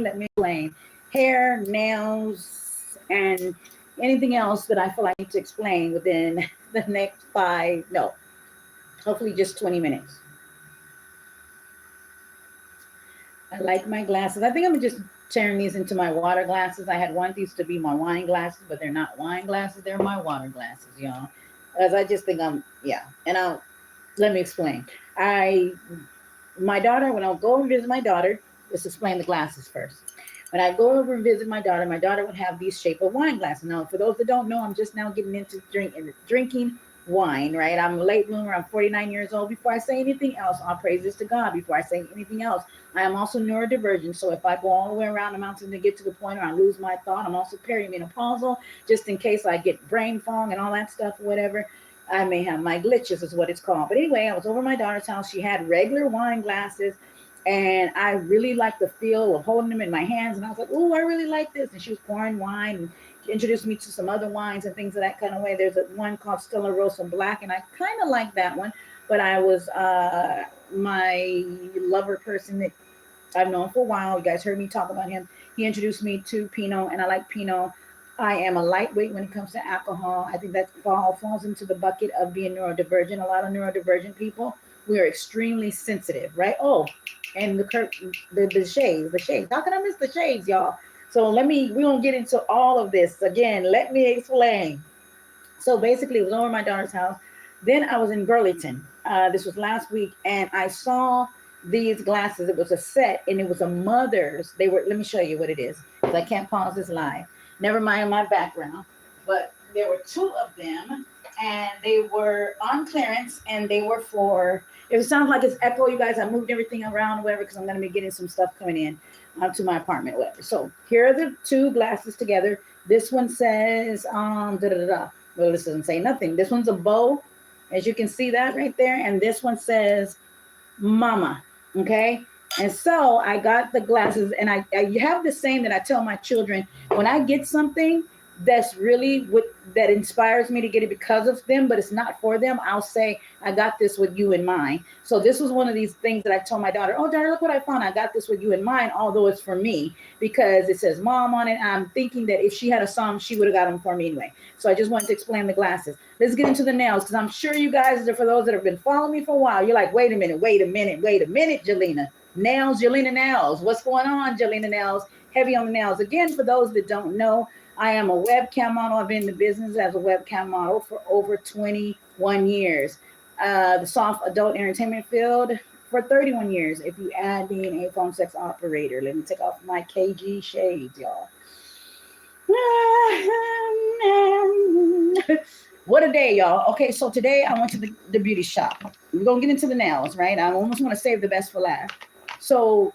let me explain. Hair, nails, and anything else that I feel I need to explain within the next hopefully just 20 minutes. I like my glasses. I think I'm just turning these into my water glasses. I had wanted these to be my wine glasses, but they're not wine glasses. They're my water glasses, y'all. As I just think and let me explain. My daughter, when I'll go over and visit my daughter, let's explain the glasses first. When I go over and visit my daughter would have these shape of wine glasses. Now, for those that don't know, I'm just now getting into drinking wine, right? I'm a late bloomer. I'm 49 years old. Before I say anything else, I'll praise this to God. Before I say anything else, I am also neurodivergent. So if I go all the way around the mountain to get to the point where I lose my thought, I'm also perimenopausal, just in case I get brain fog and all that stuff, whatever. I may have my glitches is what it's called. But anyway, I was over my daughter's house. She had regular wine glasses. And I really liked the feel of holding them in my hands. And I was like, oh, I really like this. And she was pouring wine and she introduced me to some other wines and things of that kind of way. There's one called Stella Rosa Black, and I kind of like that one. But I was my lover person that I've known for a while. You guys heard me talk about him. He introduced me to Pinot, and I like Pinot. I am a lightweight when it comes to alcohol. I think that falls into the bucket of being neurodivergent. A lot of neurodivergent people, we are extremely sensitive, right? Oh, and the shades. How can I miss the shades, y'all? So we're going to get into all of this. Again, let me explain. So basically, it was over my daughter's house. Then I was in Burlington. This was last week, and I saw these glasses. It was a set, and it was a mother's. Let me show you what it is, because I can't pause this live. Never mind my background. But there were two of them, and they were on clearance, and they were for, if it sounds like it's echo, you guys, I moved everything around, whatever, because I'm going to be getting some stuff coming in to my apartment, whatever. So here are the two glasses together. This one says, Well, this doesn't say nothing. This one's a bow, as you can see that right there. And this one says mama, okay? And so I got the glasses, and I have the same that I tell my children. When I get something that's really that inspires me to get it because of them, but it's not for them, I'll say, I got this with you in mind. So this was one of these things that I told my daughter, oh, daughter, look what I found. I got this with you in mind, although it's for me, because it says mom on it. I'm thinking that if she had a son, she would have got them for me anyway. So I just wanted to explain the glasses. Let's get into the nails, because I'm sure you guys, for those that have been following me for a while, you're like, wait a minute, Jelena. Jelena Nails. What's going on, Jelena Nails? Heavy on the nails. Again, for those that don't know, I am a webcam model. I've been in the business as a webcam model for over 21 years. The soft adult entertainment field for 31 years, if you add being a phone sex operator. Let me take off my KG shades, y'all. What a day, y'all. Okay, so today I went to the beauty shop. We're going to get into the nails, right? I almost want to save the best for last. So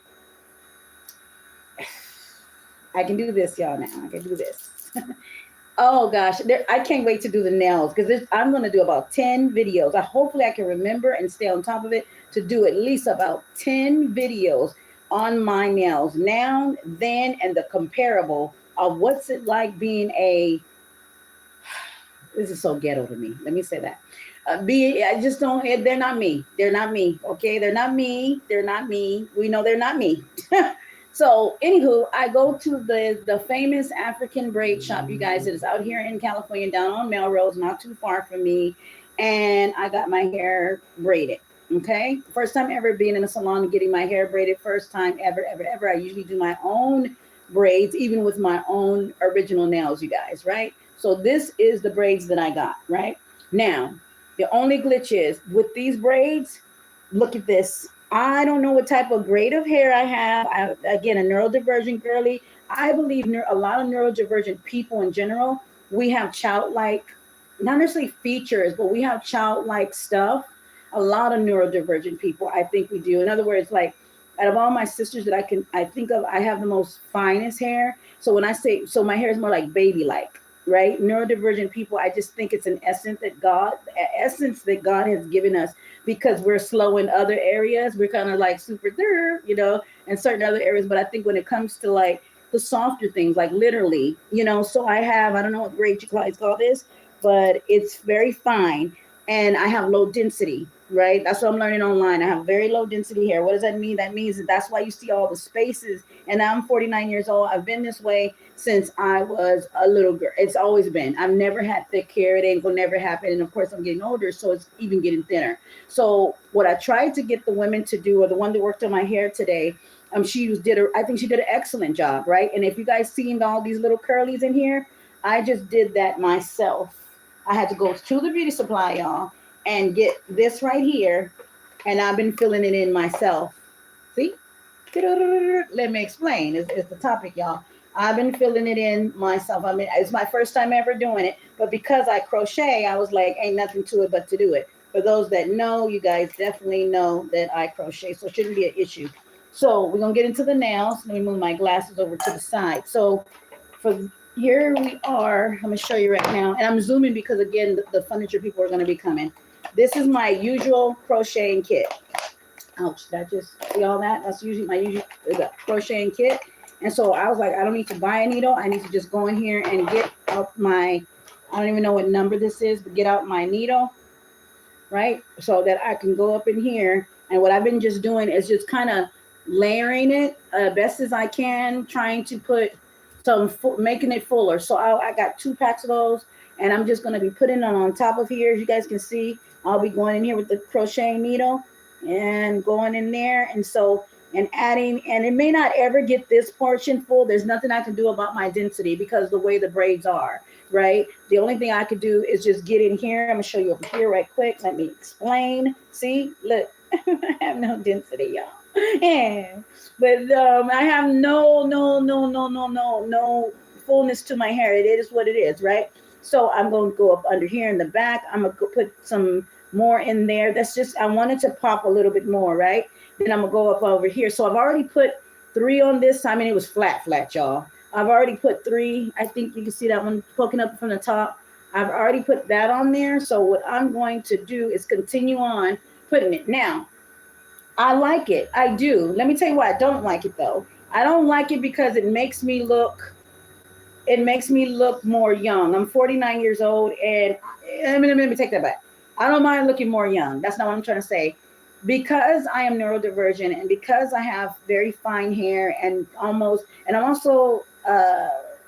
I can do this, y'all, now. I can do this. Oh, gosh. I can't wait to do the nails, because I'm going to do about 10 videos. Hopefully I can remember and stay on top of it to do at least about 10 videos on my nails now, then, and the comparable of what's it like being this is so ghetto to me. Let me say that. I just don't, they're not me. They're not me. Okay. They're not me. They're not me. We know they're not me. So anywho, I go to the famous African braid shop, you guys. It is out here in California, down on Melrose, not too far from me. And I got my hair braided. Okay. First time ever being in a salon and getting my hair braided. First time ever. I usually do my own braids, even with my own original nails, you guys. Right. So this is the braids that I got, right? Now, the only glitch is with these braids, look at this. I don't know what type of grade of hair I have. Again, a neurodivergent girly. I believe a lot of neurodivergent people in general, we have childlike, not necessarily features, but we have childlike stuff. A lot of neurodivergent people, I think we do. In other words, like, out of all my sisters that I think of, I have the most finest hair. So when I say, so my hair is more like baby-like. Right? Neurodivergent people, I just think it's an essence that God has given us, because we're slow in other areas. We're kind of like super, in certain other areas. But I think when it comes to like the softer things, like literally, so I don't know what grade you guys call this, but it's very fine. And I have low density. right? That's what I'm learning online. I have very low density hair. What does that mean? That means that that's why you see all the spaces. And I'm 49 years old. I've been this way since I was a little girl. It's always been. I've never had thick hair. It ain't gonna never happen. And of course, I'm getting older, so it's even getting thinner. So what I tried to get the women to do, or the one that worked on my hair today, I think she did an excellent job, right? And if you guys seen all these little curlies in here, I just did that myself. I had to go to the beauty supply, y'all, and get this right here, and I've been filling it in myself. See? Let me explain. It's the topic, y'all. I've been filling it in myself. I mean, it's my first time ever doing it, but because I crochet, I was like, ain't nothing to it but to do it. For those that know, you guys definitely know that I crochet, so it shouldn't be an issue. So we're gonna get into the nails. Let me move my glasses over to the side. So for here we are. I'm gonna show you right now, and I'm zooming because again, the furniture people are gonna be coming. This is my usual crocheting kit. Ouch, that just, see all that? That's usually my usual crocheting kit. And so I was like, I don't need to buy a needle. I need to just go in here and get out my, I don't even know what number this is, but get out my needle, right? So that I can go up in here. And what I've been just doing is just kind of layering it best as I can, trying to put making it fuller. So I got 2 packs of those, and I'm just going to be putting them on top of here. As you guys can see, I'll be going in here with the crocheting needle and going in there. And so, and adding, and it may not ever get this portion full. There's nothing I can do about my density because the way the braids are, right? The only thing I could do is just get in here. I'm gonna show you over here right quick. Let me explain. See, look, I have no density, y'all. Yeah. But I have no fullness to my hair. It is what it is, right? So I'm going to go up under here in the back. I'm going to put some more in there. That's just, I wanted to pop a little bit more, right? Then I'm going to go up over here. So I've already put 3 on this. I mean, it was flat, y'all. I've already put 3. I think you can see that one poking up from the top. I've already put that on there. So what I'm going to do is continue on putting it. Now, I like it. I do. Let me tell you why I don't like it though. I don't like it because it makes me look more young. I'm 49 years old, and let me take that back. I don't mind looking more young. That's not what I'm trying to say. Because I am neurodivergent and because I have very fine hair and I'm also,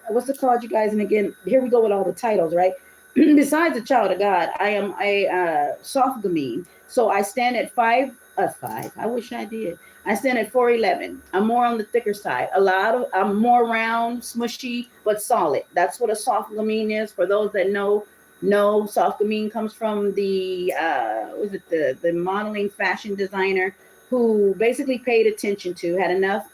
what's it called, you guys? And again, here we go with all the titles, right? Besides a child of God, I am a soft gamine. So I stand at 5. I wish I did. I stand at 4'11". I'm more on the thicker side. I'm more round, smushy, but solid. That's what a soft gamine is. For those that know, soft gamine comes from the the modeling fashion designer who basically paid attention to, had enough,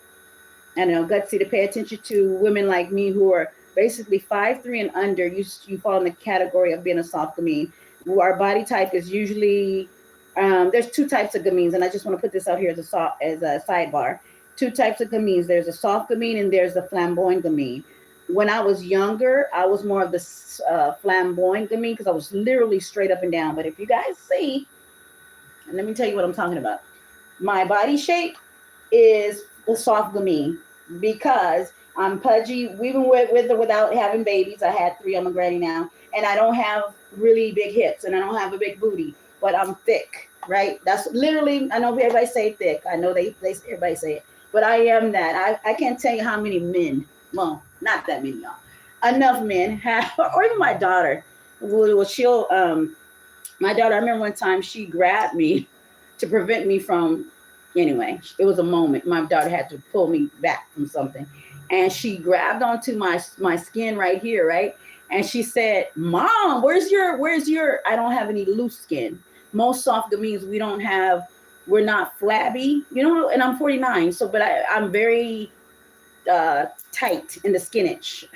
I don't know, gutsy to pay attention to women like me who are basically 5'3" and under. You fall in the category of being a soft gamine. Our body type is usually there's 2 types of gamines, and I just want to put this out here as a sidebar. 2 types of gamines. There's a soft gamine and there's a flamboyant gamine. When I was younger, I was more of the flamboyant gamine because I was literally straight up and down. But if you guys see, and let me tell you what I'm talking about. My body shape is the soft gamine because I'm pudgy, even with or without having babies. I had 3, I'm a granny now, and I don't have really big hips and I don't have a big booty, but I'm thick, right? That's literally, I know everybody say thick. I know they everybody say it, but I am that. I can't tell you how many men, well, not that many, y'all. Enough men have, or even my daughter. Well, my daughter, I remember one time she grabbed me to prevent me from, anyway, it was a moment. My daughter had to pull me back from something. And she grabbed onto my skin right here, right? And she said, Mom, where's your, I don't have any loose skin. Most soft gamines, we're not flabby, and I'm 49. So, but I'm very tight in the skinach.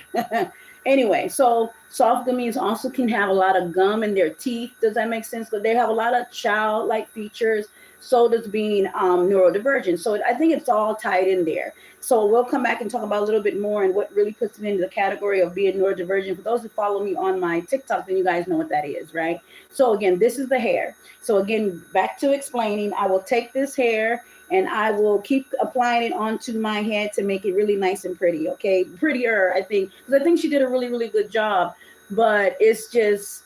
Anyway, so soft gamines also can have a lot of gum in their teeth. Does that make sense? But they have a lot of childlike features. So does being neurodivergent. So I think it's all tied in there. So we'll come back and talk about a little bit more and what really puts me into the category of being neurodivergent. For those who follow me on my TikTok, then you guys know what that is, right? So again, this is the hair. So again, back to explaining, I will take this hair and I will keep applying it onto my head to make it really nice and pretty, okay? Prettier, I think, because I think she did a really, really good job. But it's just,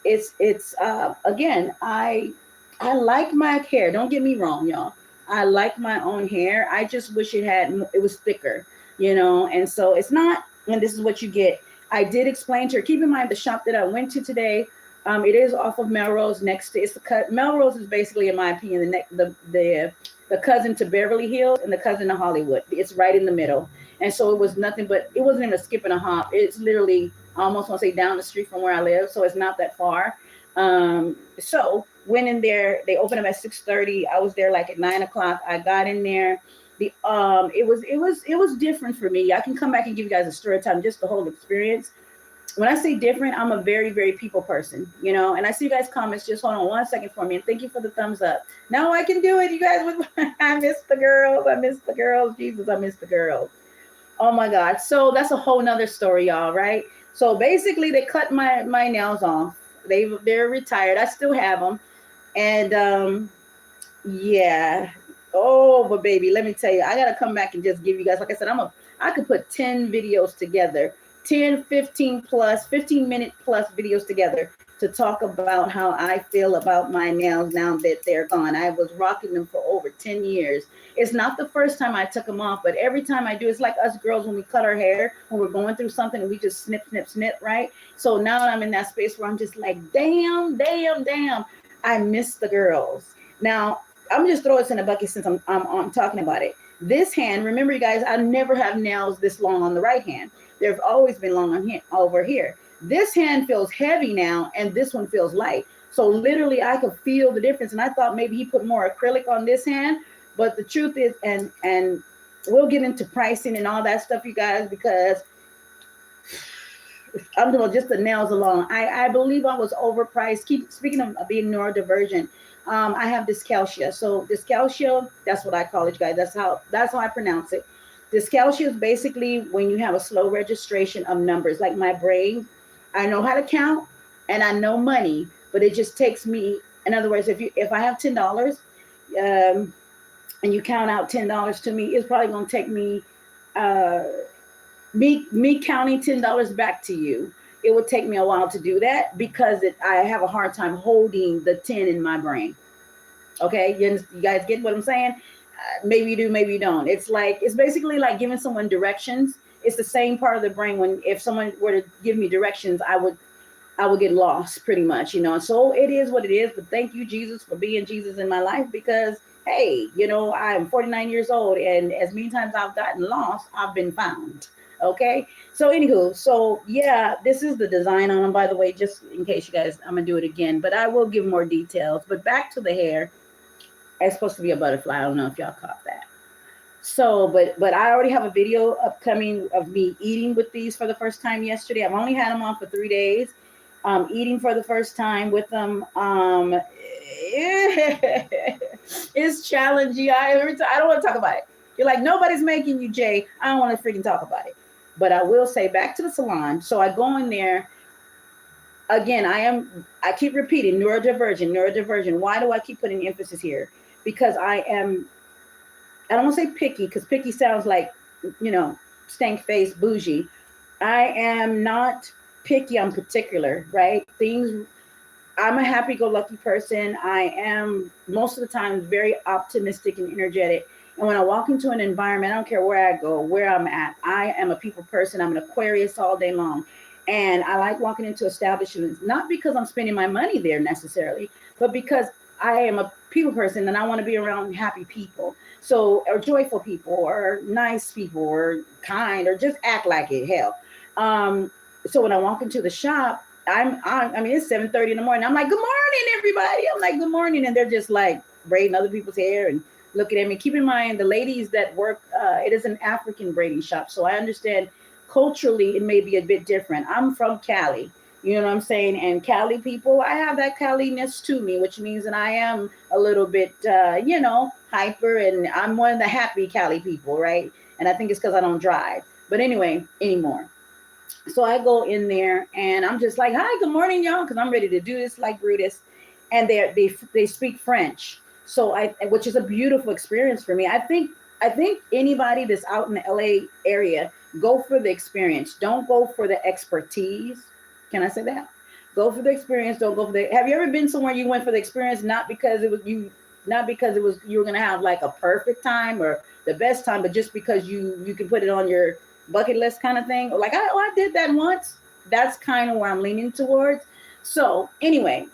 again, I like my hair. Don't get me wrong, y'all. I like my own hair. I just wish it was thicker, And so it's not. And this is what you get. I did explain to her. Keep in mind the shop that I went to today. It is off of Melrose. Next to it's the cut. Melrose is basically, in my opinion, the cousin to Beverly Hills and the cousin to Hollywood. It's right in the middle. And so it was nothing but it wasn't even a skip and a hop. It's literally I almost want to say down the street from where I live, so it's not that far. So went in there. They opened up at 6:30. I was there like at 9 o'clock. I got in there. It was different for me. I can come back and give you guys a story time, just the whole experience. When I say different, I'm a very, very people person, and I see you guys' comments. Just hold on 1 second for me, and thank you for the thumbs up. Now I can do it, you guys. I miss the girls. I miss the girls. Jesus, I miss the girls. Oh my God. So that's a whole nother story, y'all, right? So basically they cut my nails off. They're retired. I still have them. And yeah. Oh, but baby, let me tell you, I gotta come back and just give you guys, like I said, I could put 10 videos together, 10, 15 plus, 15-minute plus videos together to talk about how I feel about my nails now that they're gone. I was rocking them for over 10 years. It's not the first time I took them off, but every time I do, it's like us girls when we cut our hair, when we're going through something and we just snip, snip, snip, right? So now I'm in that space where I'm just like, damn, damn, damn. I miss the girls. Now, I'm just throwing this in a bucket since I'm talking about it. This hand, remember you guys, I never have nails this long on the right hand. They've always been long on here, over here. This hand feels heavy now, and this one feels light. So literally, I could feel the difference. And I thought maybe he put more acrylic on this hand, but the truth is, and we'll get into pricing and all that stuff, you guys, because I'm doing just the nails alone. I believe I was overpriced. Keep speaking of being neurodivergent. I have dyscalculia. So dyscalculia, that's what I call it, guys. That's how I pronounce it. Dyscalculia is basically when you have a slow registration of numbers. Like my brain, I know how to count and I know money, but it just takes me. In other words, if I have $10, and you count out $10 to me, it's probably going to take me. Me counting $10 back to you, it would take me a while to do that because I have a hard time holding the 10 in my brain. Okay, you guys get what I'm saying? Maybe you do, maybe you don't. It's basically like giving someone directions. It's the same part of the brain. When if someone were to give me directions, I would get lost pretty much, And so it is what it is. But thank you, Jesus, for being Jesus in my life because hey, I'm 49 years old, and as many times I've gotten lost, I've been found. Okay. So anywho, so yeah, this is the design on them, by the way, just in case you guys, I'm gonna do it again, but I will give more details. But back to the hair. It's supposed to be a butterfly. I don't know if y'all caught that. So, but I already have a video upcoming of me eating with these for the first time yesterday. I've only had them on for 3 days. Eating for the first time with them. It's challenging. I don't want to talk about it. You're like, nobody's making you, Jay. I don't want to freaking talk about it. But I will say back to the salon. So I go in there. Again, I keep repeating neurodivergent. Why do I keep putting emphasis here? Because I don't want to say picky, because picky sounds like, stank face, bougie. I am not picky. I'm particular, right? I'm a happy-go-lucky person. I am most of the time very optimistic and energetic. And when I walk into an environment, I don't care where I go, where I'm at. I am a people person. I'm an Aquarius all day long. And I like walking into establishments, not because I'm spending my money there necessarily, but because I am a people person and I want to be around happy people. So, or joyful people, or nice people, or kind, or just act like it. Hell. So when I walk into the shop, I mean, it's 7:30 in the morning. I'm like, good morning, everybody. I'm like, good morning. And they're just like braiding other people's hair and looking at me. Keep in mind, the ladies that work, it is an African braiding shop. So I understand culturally, it may be a bit different. I'm from Cali, you know what I'm saying? And Cali people, I have that Cali-ness to me, which means that I am a little bit, hyper, and I'm one of the happy Cali people, right? And I think it's because I don't drive. But anyway, anymore. So I go in there and I'm just like, hi, good morning, y'all, because I'm ready to do this like Brutus. And they speak French. So which is a beautiful experience for me. I think anybody that's out in the LA area, go for the experience. Don't go for the expertise. Can I say that? Go for the experience. Don't go for the. Have you ever been somewhere you went for the experience, not because it was you, not because it was you were gonna have like a perfect time or the best time, but just because you can put it on your bucket list kind of thing? Like I did that once. That's kind of where I'm leaning towards. So anyway,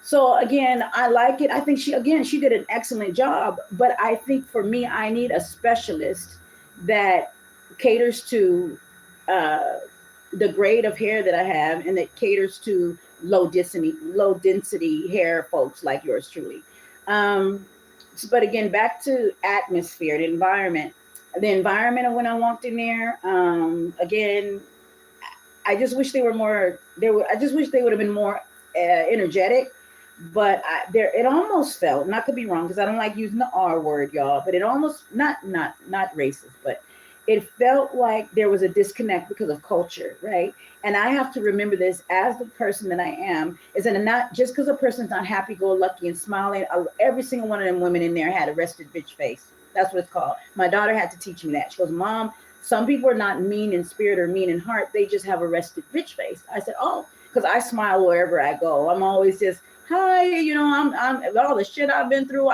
so again, I like it. I think she did an excellent job. But I think for me, I need a specialist that caters to uh, the grade of hair that I have, and that caters to low density hair folks like yours truly. Um, but again, back to atmosphere, the environment of when I walked in there. Again, I just wish they were more. I just wish they would have been more energetic. But there, it almost felt. And I could be wrong because I don't like using the R word, y'all. But it almost not racist, but it felt like there was a disconnect because of culture, right? And I have to remember this as the person that I am. Is that not just because a person's not happy-go-lucky and smiling. Every single one of them women in there had a rested bitch face. That's what it's called. My daughter had to teach me that. She goes, "Mom, some people are not mean in spirit or mean in heart. They just have a rested bitch face." I said, "Oh," because I smile wherever I go. I'm always just, "Hi, I'm all the shit I've been through.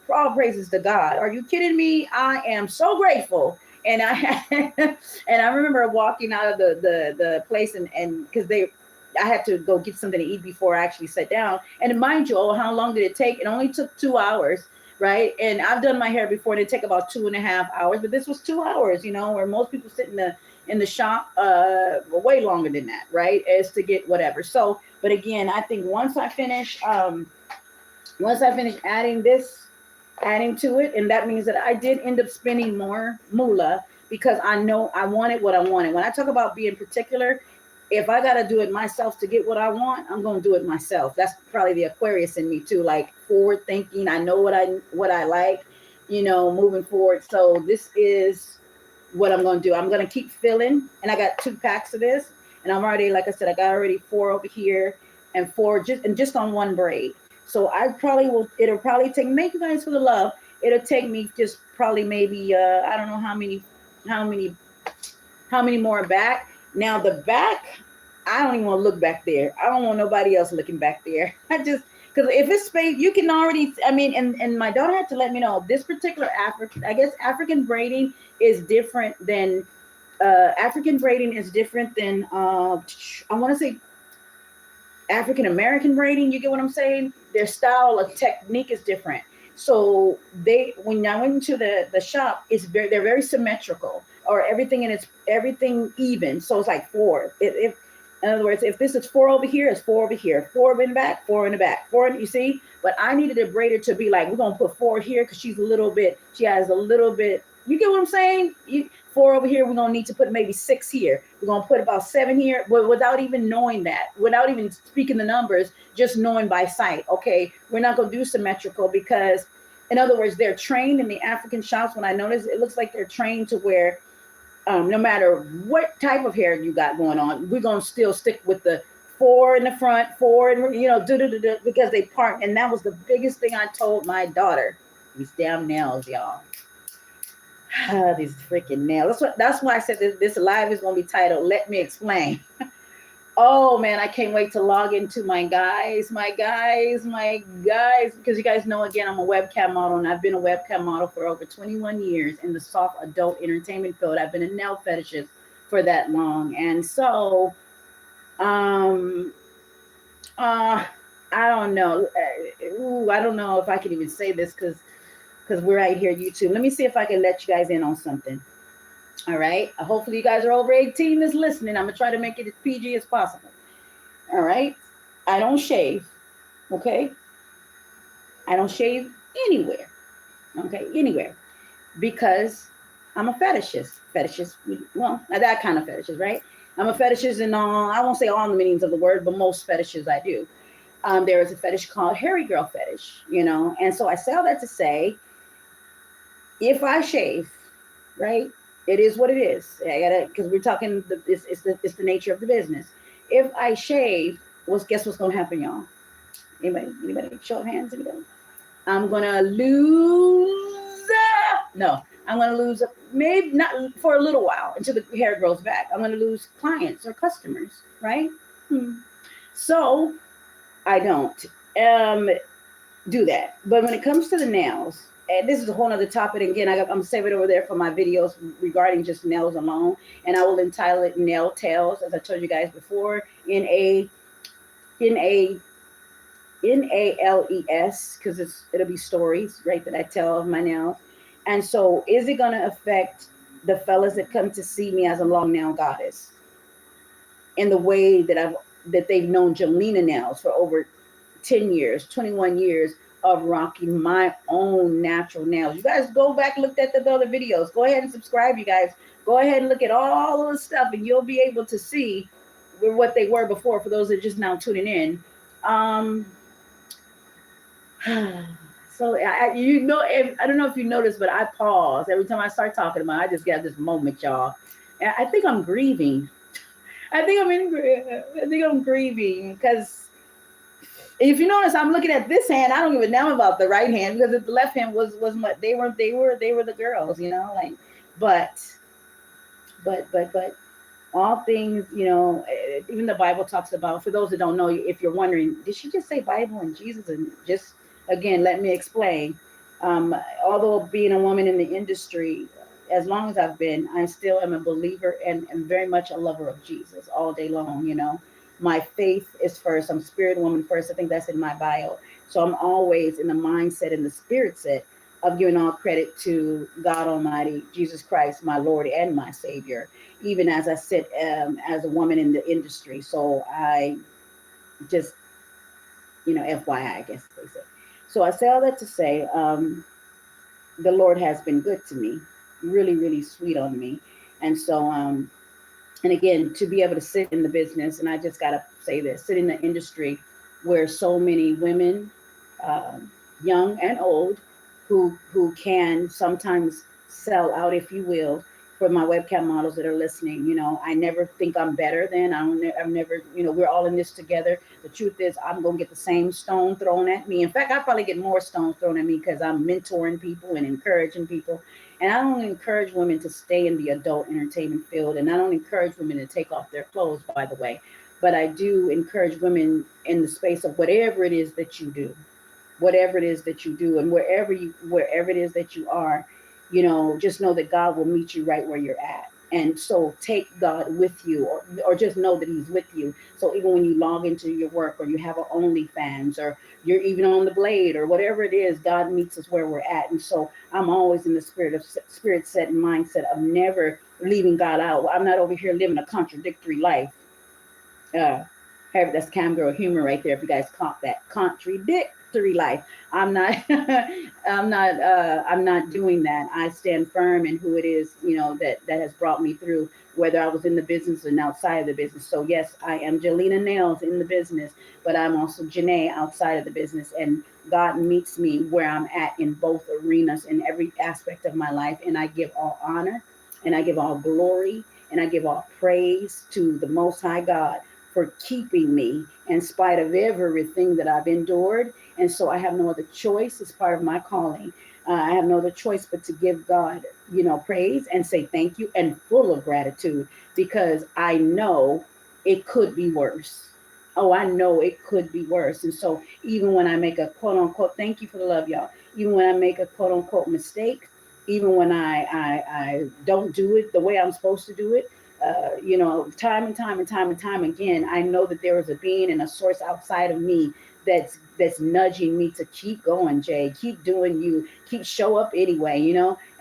For all praises to God. Are you kidding me? I am so grateful." And and I remember walking out of the place and because I had to go get something to eat before I actually sat down. And mind you, oh, how long did it take? It only took 2 hours, right? And I've done my hair before, and it take about 2.5 hours, but this was 2 hours, where most people sit in the shop way longer than that, right? As to get whatever. So, but again, I think once I finish adding to it, and that means that I did end up spending more moolah because I know I wanted what I wanted. When I talk about being particular, if I got to do it myself to get what I want, I'm going to do it myself. That's probably the Aquarius in me too, like forward thinking. I know what I like, moving forward. So this is what I'm going to do. I'm going to keep filling, and I got 2 packs of this, and I'm already, like I said, I got already 4 over here and 4 just on one braid. So it'll probably take, thank you guys for the love. It'll take me just probably maybe, I don't know how many, how many more back. Now the back, I don't even want to look back there. I don't want nobody else looking back there. Because if it's space, you can already, I mean, and my daughter had to let me know this particular African braiding is different than, I want to say African American braiding. You get what I'm saying? Their style of technique is different. So when I went into the shop, they're very symmetrical, or everything even. So it's like 4. If in other words, if this is 4 over here, it's 4 over here, 4 in the back, 4 in the back, 4. You see? But I needed a braider to be like, we're gonna put 4 here because she has a little bit. You get what I'm saying? 4 over here, we're gonna need to put maybe 6 here. We're gonna put about 7 here, but without even knowing that, without even speaking the numbers, just knowing by sight. Okay, we're not gonna do symmetrical because, in other words, they're trained in the African shops. When I notice, it looks like they're trained to where no matter what type of hair you got going on, we're gonna still stick with the 4 in the front, 4 and because they part. And that was the biggest thing I told my daughter. These damn nails, y'all. These freaking nails. That's why I said this live is gonna be titled "Let Me Explain." Oh man, I can't wait to log into my guys, because you guys know, again, I'm a webcam model, and I've been a webcam model for over 21 years in the soft adult entertainment field. I've been a nail fetishist for that long, and so I don't know. I don't know if I can even say this because we're right here, YouTube. Let me see if I can let you guys in on something. All right. Hopefully you guys are over 18 that's listening. I'm going to try to make it as PG as possible. All right. I don't shave. Okay. I don't shave anywhere. Okay. Anywhere. Because I'm a fetishist. Well, that kind of fetishist, right? I'm a fetishist in all, I won't say all the meanings of the word, but most fetishes I do. There is a fetish called hairy girl fetish, and so I say all that to say, if I shave, right, it is what it is. I gotta, because we're talking, it's the nature of the business. If I shave, guess what's gonna happen, y'all? Anybody? Show of hands. Anybody? I'm gonna lose. No, I'm gonna lose. Maybe not for a little while until the hair grows back. I'm gonna lose clients or customers, right? So I don't do that. But when it comes to the nails, and this is a whole other topic. Again, I'm saving it over there for my videos regarding just nails alone, and I will entitle it "Nail Tales," as I told you guys before. In a NALES, because it'll be stories, right, that I tell of my nails. And so, is it going to affect the fellas that come to see me as a long nail goddess in the way that they've known Jelena nails for over 10 years, 21 years of rocking my own natural nails? You guys go back, look at the other videos. Go ahead and subscribe, you guys. Go ahead and look at all of the stuff, and you'll be able to see what they were before. For those that are just now tuning in, um, so I don't know if you noticed, but I pause every time I start talking about it. I just got this moment, y'all. And I think I'm grieving. I think I'm grieving because if you notice, I'm looking at this hand. I don't give a damn about the right hand, because if the left hand was my, they were the girls, like, but but all things, even the Bible talks about. For those that don't know, if you're wondering, did she just say Bible and Jesus? And just again, let me explain. Although being a woman in the industry, as long as I've been, I still am a believer and am very much a lover of Jesus all day long. My faith is first. I'm spirit woman first. I think that's in my bio. So I'm always in the mindset and the spirit set of giving all credit to God Almighty, Jesus Christ, my Lord and my Savior, even as I sit as a woman in the industry. So I just, FYI, I guess they say. So I say all that to say, the Lord has been good to me, really, really sweet on me. And so, and again, to be able to sit in the business, and I just got to say this, sit in the industry where so many women, young and old, who can sometimes sell out, if you will, for my webcam models that are listening. I never think I'm better than. I've never, we're all in this together. The truth is, I'm going to get the same stone thrown at me. In fact, I probably get more stones thrown at me because I'm mentoring people and encouraging people. And I don't encourage women to stay in the adult entertainment field. And I don't encourage women to take off their clothes, by the way. But I do encourage women in the space of whatever it is that you do, and wherever it is that you are, just know that God will meet you right where you're at. And so take God with you, or just know that he's with you. So even when you log into your work, or you have an OnlyFans, or you're even on the blade, or whatever it is, God meets us where we're at. And so I'm always in the spirit set and mindset of never leaving God out. I'm not over here living a contradictory life. That's cam girl humor right there. If you guys caught that, contradictory life. I'm not. I'm not doing that. I stand firm in who it is, that has brought me through, whether I was in the business and outside of the business. So yes, I am Jelena Nails in the business, but I'm also Janae outside of the business. And God meets me where I'm at in both arenas, in every aspect of my life. And I give all honor, and I give all glory, and I give all praise to the Most High God for keeping me in spite of everything that I've endured. And so I have no other choice as part of my calling. I have no other choice but to give God, praise and say thank you, and full of gratitude, because I know it could be worse. Oh, I know it could be worse. And so even when I make a quote unquote, thank you for the love, y'all. Even when I make a quote unquote mistake, even when I don't do it the way I'm supposed to do it, time and time again, I know that there is a being and a source outside of me that's nudging me to keep going, Jay, keep doing you, keep show up anyway,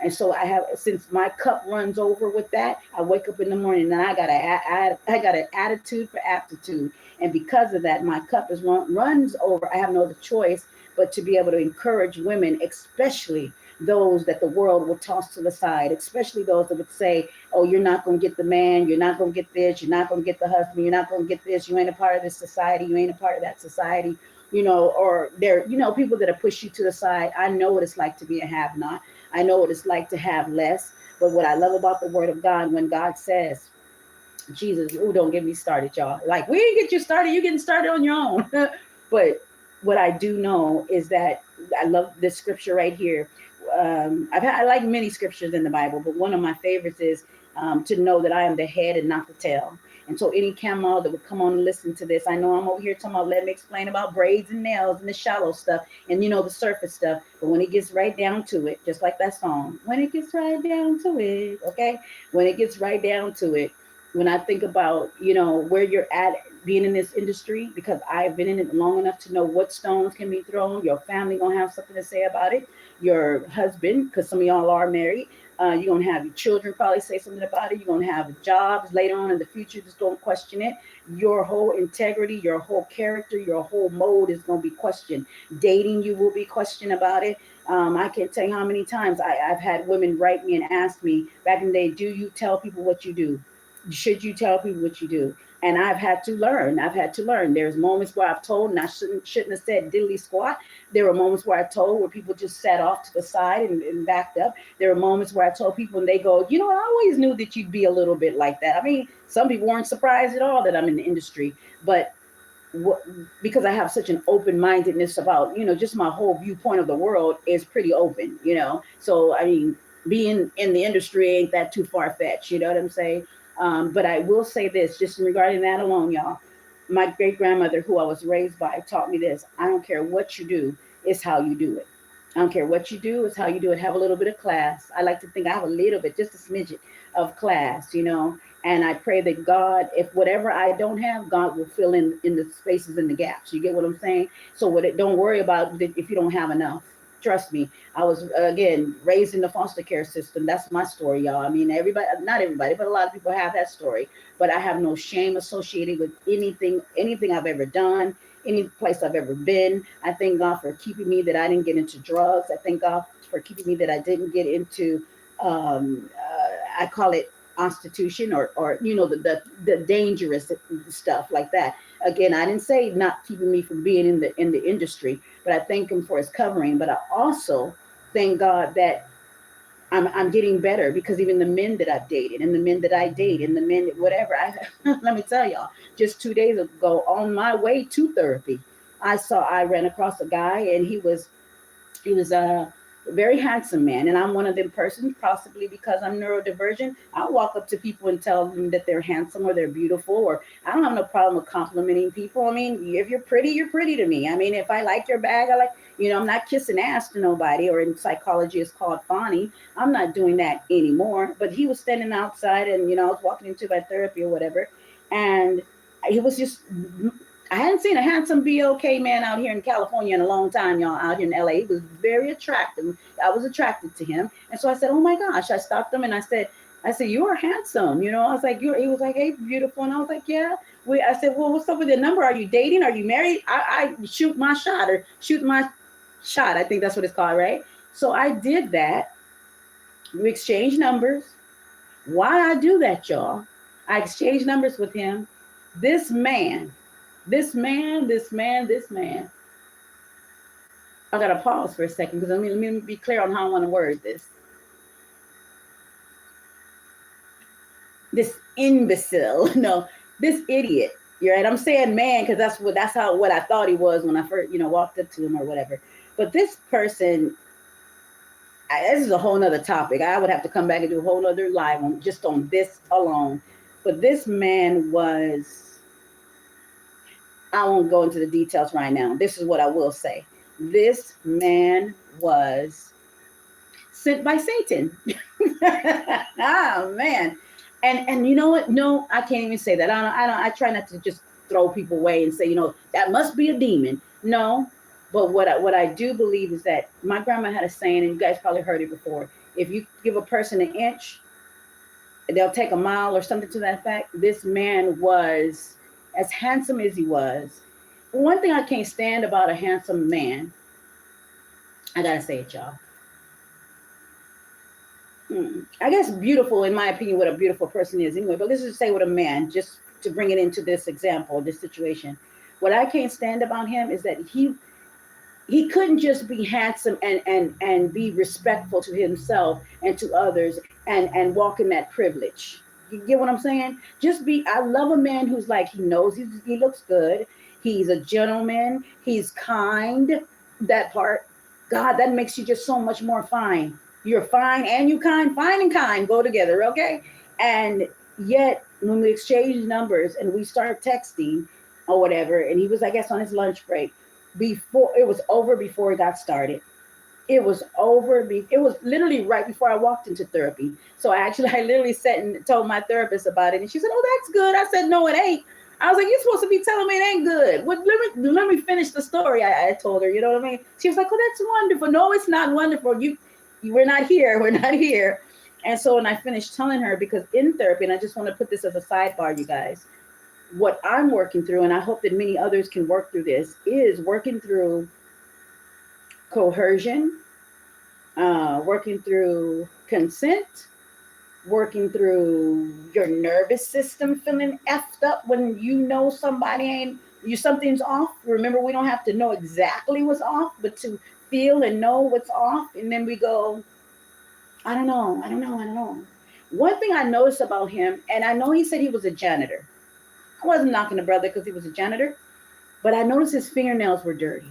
And so I have, since my cup runs over with that, I wake up in the morning and I got an attitude for aptitude, and because of that, my cup runs over. I have no other choice but to be able to encourage women, especially those that the world will toss to the side, especially those that would say, oh, you're not going to get the man, you're not going to get this, you're not going to get the husband, you're not going to get this, you ain't a part of this society, you ain't a part of that society, or they're, people that have pushed you to the side. I know what it's like to be a have-not. I know what it's like to have less. But what I love about the word of God, when God says, Jesus, don't get me started, y'all. Like, we didn't get you started, you're getting started on your own. But what I do know is that I love this scripture right here. I like many scriptures in the Bible, but one of my favorites is to know that I am the head and not the tail. And so any camo that would come on and listen to this, I know I'm over here talking about, let me explain about braids and nails and the shallow stuff and, the surface stuff. But when it gets right down to it, just like that song, when it gets right down to it, okay? When it gets right down to it, when I think about, where you're at being in this industry, because I've been in it long enough to know what stones can be thrown. Your family gonna have something to say about it. Your husband, because some of y'all are married, you're gonna have your children probably say something about it. You're gonna have jobs later on in the future. Just don't question it. Your whole integrity, your whole character, your whole mode is gonna be questioned. Dating, you will be questioned about it. I can't tell you how many times I've had women write me and ask me back in the day, do you tell people what you do? Should you tell people what you do? And I've had to learn. There's moments where I've told and I shouldn't have said diddly squat. There were moments where I told where people just sat off to the side and backed up. There were moments where I told people and they go, I always knew that you'd be a little bit like that. I mean, some people weren't surprised at all that I'm in the industry, but because I have such an open-mindedness about, just my whole viewpoint of the world is pretty open. So, I mean, being in the industry ain't that too far-fetched, you know what I'm saying? But I will say this, just regarding that alone, y'all. My great-grandmother, who I was raised by, taught me this. I don't care what you do, it's how you do it. I don't care what you do, it's how you do it. Have a little bit of class. I like to think I have a little bit, just a smidget of class. And I pray that God, if whatever I don't have, God will fill in the spaces and the gaps. You get what I'm saying? So don't worry about if you don't have enough. Trust me. I was, again, raised in the foster care system. That's my story, y'all. I mean, not everybody, but a lot of people have that story. But I have no shame associated with anything I've ever done, any place I've ever been. I thank God for keeping me that I didn't get into drugs. I thank God for keeping me that I didn't get into, I call it prostitution or the dangerous stuff like that. Again, I didn't say not keeping me from being in the industry, but I thank him for his covering. But I also thank God that I'm getting better, because even the men that I've dated and the men that I date and the men whatever, let me tell y'all, just 2 days ago on my way to therapy, I ran across a guy, and he was a very handsome man. And I'm one of them persons, possibly because I'm neurodivergent. I'll walk up to people and tell them that they're handsome or they're beautiful, or I don't have no problem with complimenting people. I mean, if you're pretty to me. I mean, if I like your bag, I like, I'm not kissing ass to nobody, or in psychology it's called fawning. I'm not doing that anymore. But he was standing outside, and, I was walking into my therapy or whatever. And he was just, I hadn't seen a handsome BOK man out here in California in a long time, y'all, out here in LA. He was very attractive. I was attracted to him. And so I said, oh my gosh, I stopped him and I said, you are handsome. I was like, he was like, hey, beautiful. And I was like, yeah. I said, well, what's up with your number? Are you dating? Are you married? I shoot my shot, or shoot my shot. I think that's what it's called, right? So I did that. We exchanged numbers. Why I do that, y'all? I exchanged numbers with him. This man, I gotta pause for a second, because let me be clear on how I want to word this. This imbecile, no, this idiot. You're right. I'm saying man because that's what I thought he was when I first walked up to him or whatever. But this person, this is a whole nother topic. I would have to come back and do a whole nother live on this alone. But this man was, I won't go into the details right now. This is what I will say. This man was sent by Satan. Oh man. And you know what? No, I can't even say that. I try not to just throw people away and say, that must be a demon. No. But what I do believe is that my grandma had a saying, and you guys probably heard it before. If you give a person an inch, they'll take a mile, or something to that effect. This man was, as handsome as he was. One thing I can't stand about a handsome man, I gotta say it, y'all. I guess beautiful, in my opinion, what a beautiful person is anyway. But let's just say with a man, just to bring it into this example, this situation. What I can't stand about him is that he couldn't just be handsome and be respectful to himself and to others and walk in that privilege. You get what I'm saying? I love a man who's like, he knows he looks good. He's a gentleman. He's kind. That part. God, that makes you just so much more fine. You're fine and you kind. Fine and kind go together, okay? And yet when we exchanged numbers and we start texting or whatever, and he was, I guess, on his lunch break, before it was over, before it got started. It was over. It was literally right before I walked into therapy. So I literally sat and told my therapist about it, and she said, "Oh, that's good." I said, "No, it ain't." I was like, "You're supposed to be telling me it ain't good. What? Let me finish the story." I told her, you know what I mean? She was like, "Oh, that's wonderful." No, it's not wonderful. We're not here. We're not here. And so when I finished telling her, because in therapy, and I just want to put this as a sidebar, you guys, what I'm working through, and I hope that many others can work through this, is working through coercion, working through consent, working through your nervous system feeling effed up when you know somebody ain't something's off. Remember, we don't have to know exactly what's off, but to feel and know what's off, and then we go, I don't know, I don't know, I don't know. One thing I noticed about him, and I know he said he was a janitor. I wasn't knocking the brother because he was a janitor, but I noticed his fingernails were dirty.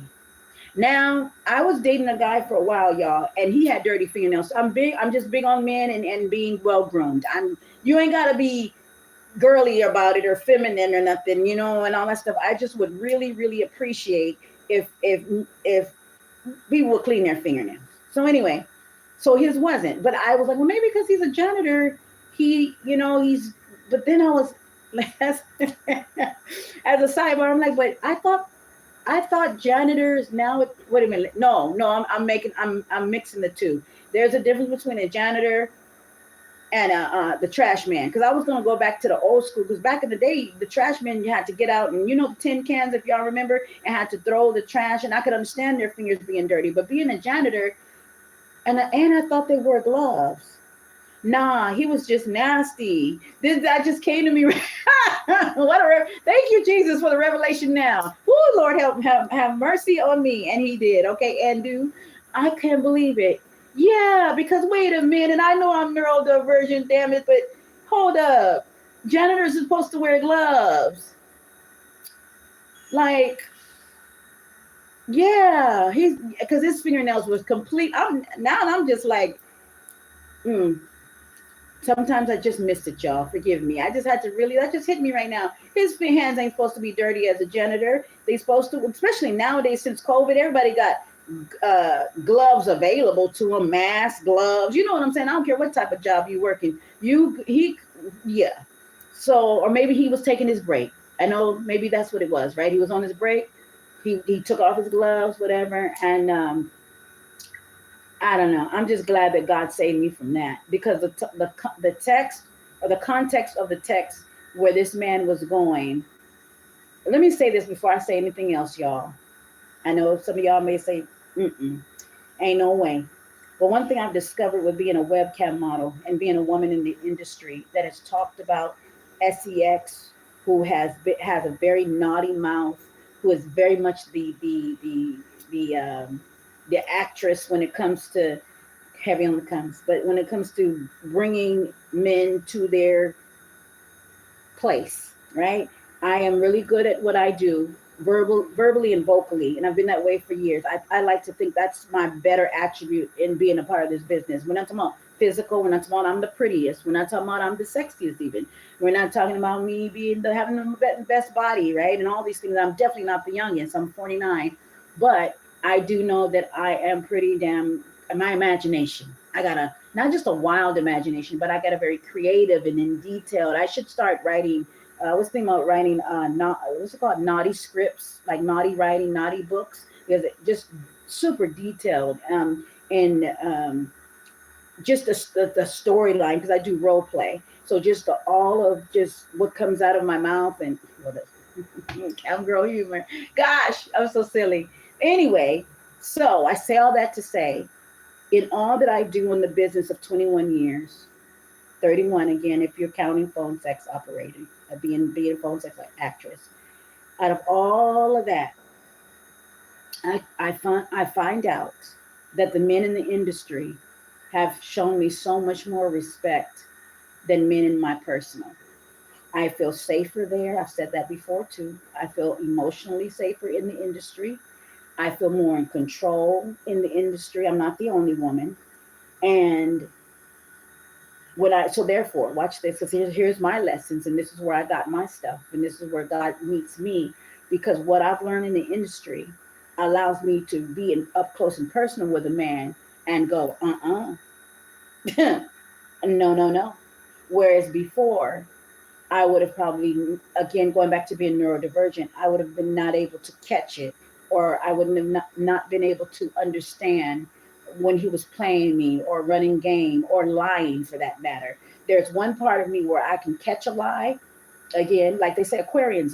Now, I was dating a guy for a while, y'all, and he had dirty fingernails. So I'm just big on men and being well groomed. You ain't gotta be girly about it or feminine or nothing, and all that stuff. I just would really, really appreciate if people would clean their fingernails. So anyway, so his wasn't. But I was like, well, maybe because he's a janitor, he's. But then I was like, as a sidebar, I'm like, but I thought janitors now. Wait a minute. No, I'm mixing the two. There's a difference between a janitor and the trash man. Because I was gonna go back to the old school. Because back in the day, the trash man, you had to get out and the tin cans, if y'all remember, and had to throw the trash. And I could understand their fingers being dirty. But being a janitor, and I thought they wore gloves. Nah, he was just nasty. That just came to me. Thank you, Jesus, for the revelation now. Oh, Lord, have mercy on me. And he did. Okay, and I can't believe it. Yeah, because wait a minute. I know I'm neurodivergent, damn it, but hold up. Janitors are supposed to wear gloves. Like, yeah, he's because his fingernails was complete. I'm just like, sometimes I just missed it, y'all. Forgive me. I just had to really, that just hit me right now. His hands ain't supposed to be dirty as a janitor. They supposed to, especially nowadays since COVID, everybody got gloves available to them, mask, gloves. You know what I'm saying? I don't care what type of job you working. Yeah. So, or maybe he was taking his break. I know maybe that's what it was, right? He was on his break. He took off his gloves, whatever, and I don't know. I'm just glad that God saved me from that, because the text, or the context of the text where this man was going. Let me say this before I say anything else, y'all. I know some of y'all may say, ain't no way. But one thing I've discovered with being a webcam model and being a woman in the industry that has talked about sex, who has a very naughty mouth, who is very much the actress when it comes to heavy on the comes, but when it comes to bringing men to their place, right? I am really good at what I do, verbally and vocally, and I've been that way for years. I like to think that's my better attribute in being a part of this business. We're not talking about physical. We're not talking about I'm the prettiest. We're not talking about I'm the sexiest even. We're not talking about me having the best body, right? And all these things. I'm definitely not the youngest. I'm 49, but I do know that I am pretty damn. My imagination. I got not just a wild imagination, but I got a very creative and in detailed. I should start writing. I was thinking about writing what's it called, naughty scripts, like naughty writing, naughty books, because it just super detailed, and just the storyline, because I do role play. So just all of just what comes out of my mouth, and cowgirl humor. Gosh, I'm so silly. Anyway, so I say all that to say, in all that I do in the business of 21 years, 31 again, if you're counting phone sex operating, being a phone sex actress, out of all of that, I find out that the men in the industry have shown me so much more respect than men in my personal. I feel safer there. I've said that before too. I feel emotionally safer in the industry. I feel more in control in the industry. I'm not the only woman. And So therefore, watch this, because here's my lessons, and this is where I got my stuff, and this is where God meets me, because what I've learned in the industry allows me to be up close and personal with a man and go, no, no, no. Whereas before, I would have probably, again, going back to being neurodivergent, I would have been not able to catch it, or I wouldn't have not been able to understand when he was playing me or running game or lying for that matter. There's one part of me where I can catch a lie. Again, like they say, Aquarians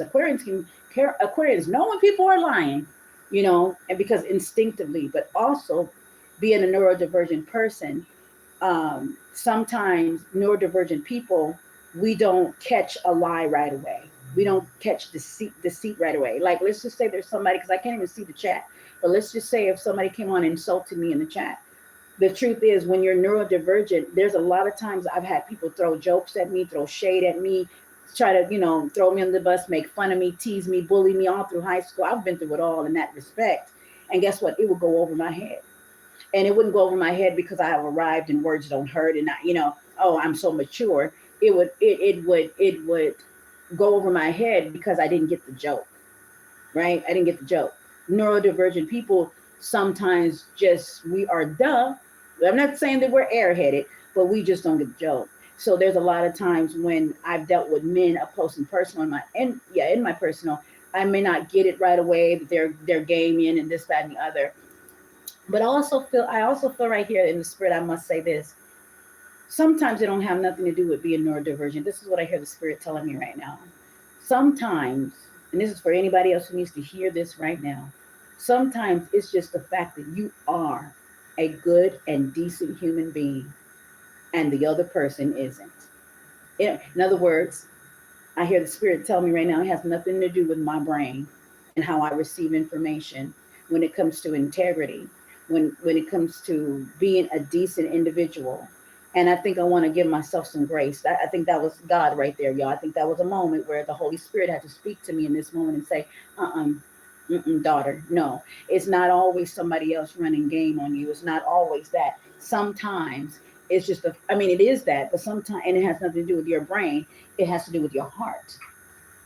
know when people are lying, and because instinctively, but also being a neurodivergent person, sometimes neurodivergent people, we don't catch a lie right away. We don't catch deceit right away. Like, let's just say there's somebody, because I can't even see the chat, but let's just say if somebody came on and insulted me in the chat. The truth is, when you're neurodivergent, there's a lot of times I've had people throw jokes at me, throw shade at me, try to, throw me on the bus, make fun of me, tease me, bully me all through high school. I've been through it all in that respect. And guess what? It would go over my head. And it wouldn't go over my head because I have arrived and words don't hurt, and oh, I'm so mature. It would go over my head because I didn't get the joke, right? I didn't get the joke. Neurodivergent people sometimes we are dumb. I'm not saying that we're airheaded, but we just don't get the joke. So there's a lot of times when I've dealt with men up close and personal in my personal, I may not get it right away that they're gaming and this, that, and the other. But I also feel right here in the spirit, I must say this. Sometimes it don't have nothing to do with being neurodivergent. This is what I hear the spirit telling me right now. Sometimes, and this is for anybody else who needs to hear this right now, sometimes it's just the fact that you are a good and decent human being and the other person isn't. In other words, I hear the spirit tell me right now it has nothing to do with my brain and how I receive information when it comes to integrity, when it comes to being a decent individual. And I think I want to give myself some grace. I think that was God right there, y'all. I think that was a moment where the Holy Spirit had to speak to me in this moment and say, uh-uh, daughter, no. It's not always somebody else running game on you. It's not always that. Sometimes it's just it is that, but sometimes, and it has nothing to do with your brain. It has to do with your heart.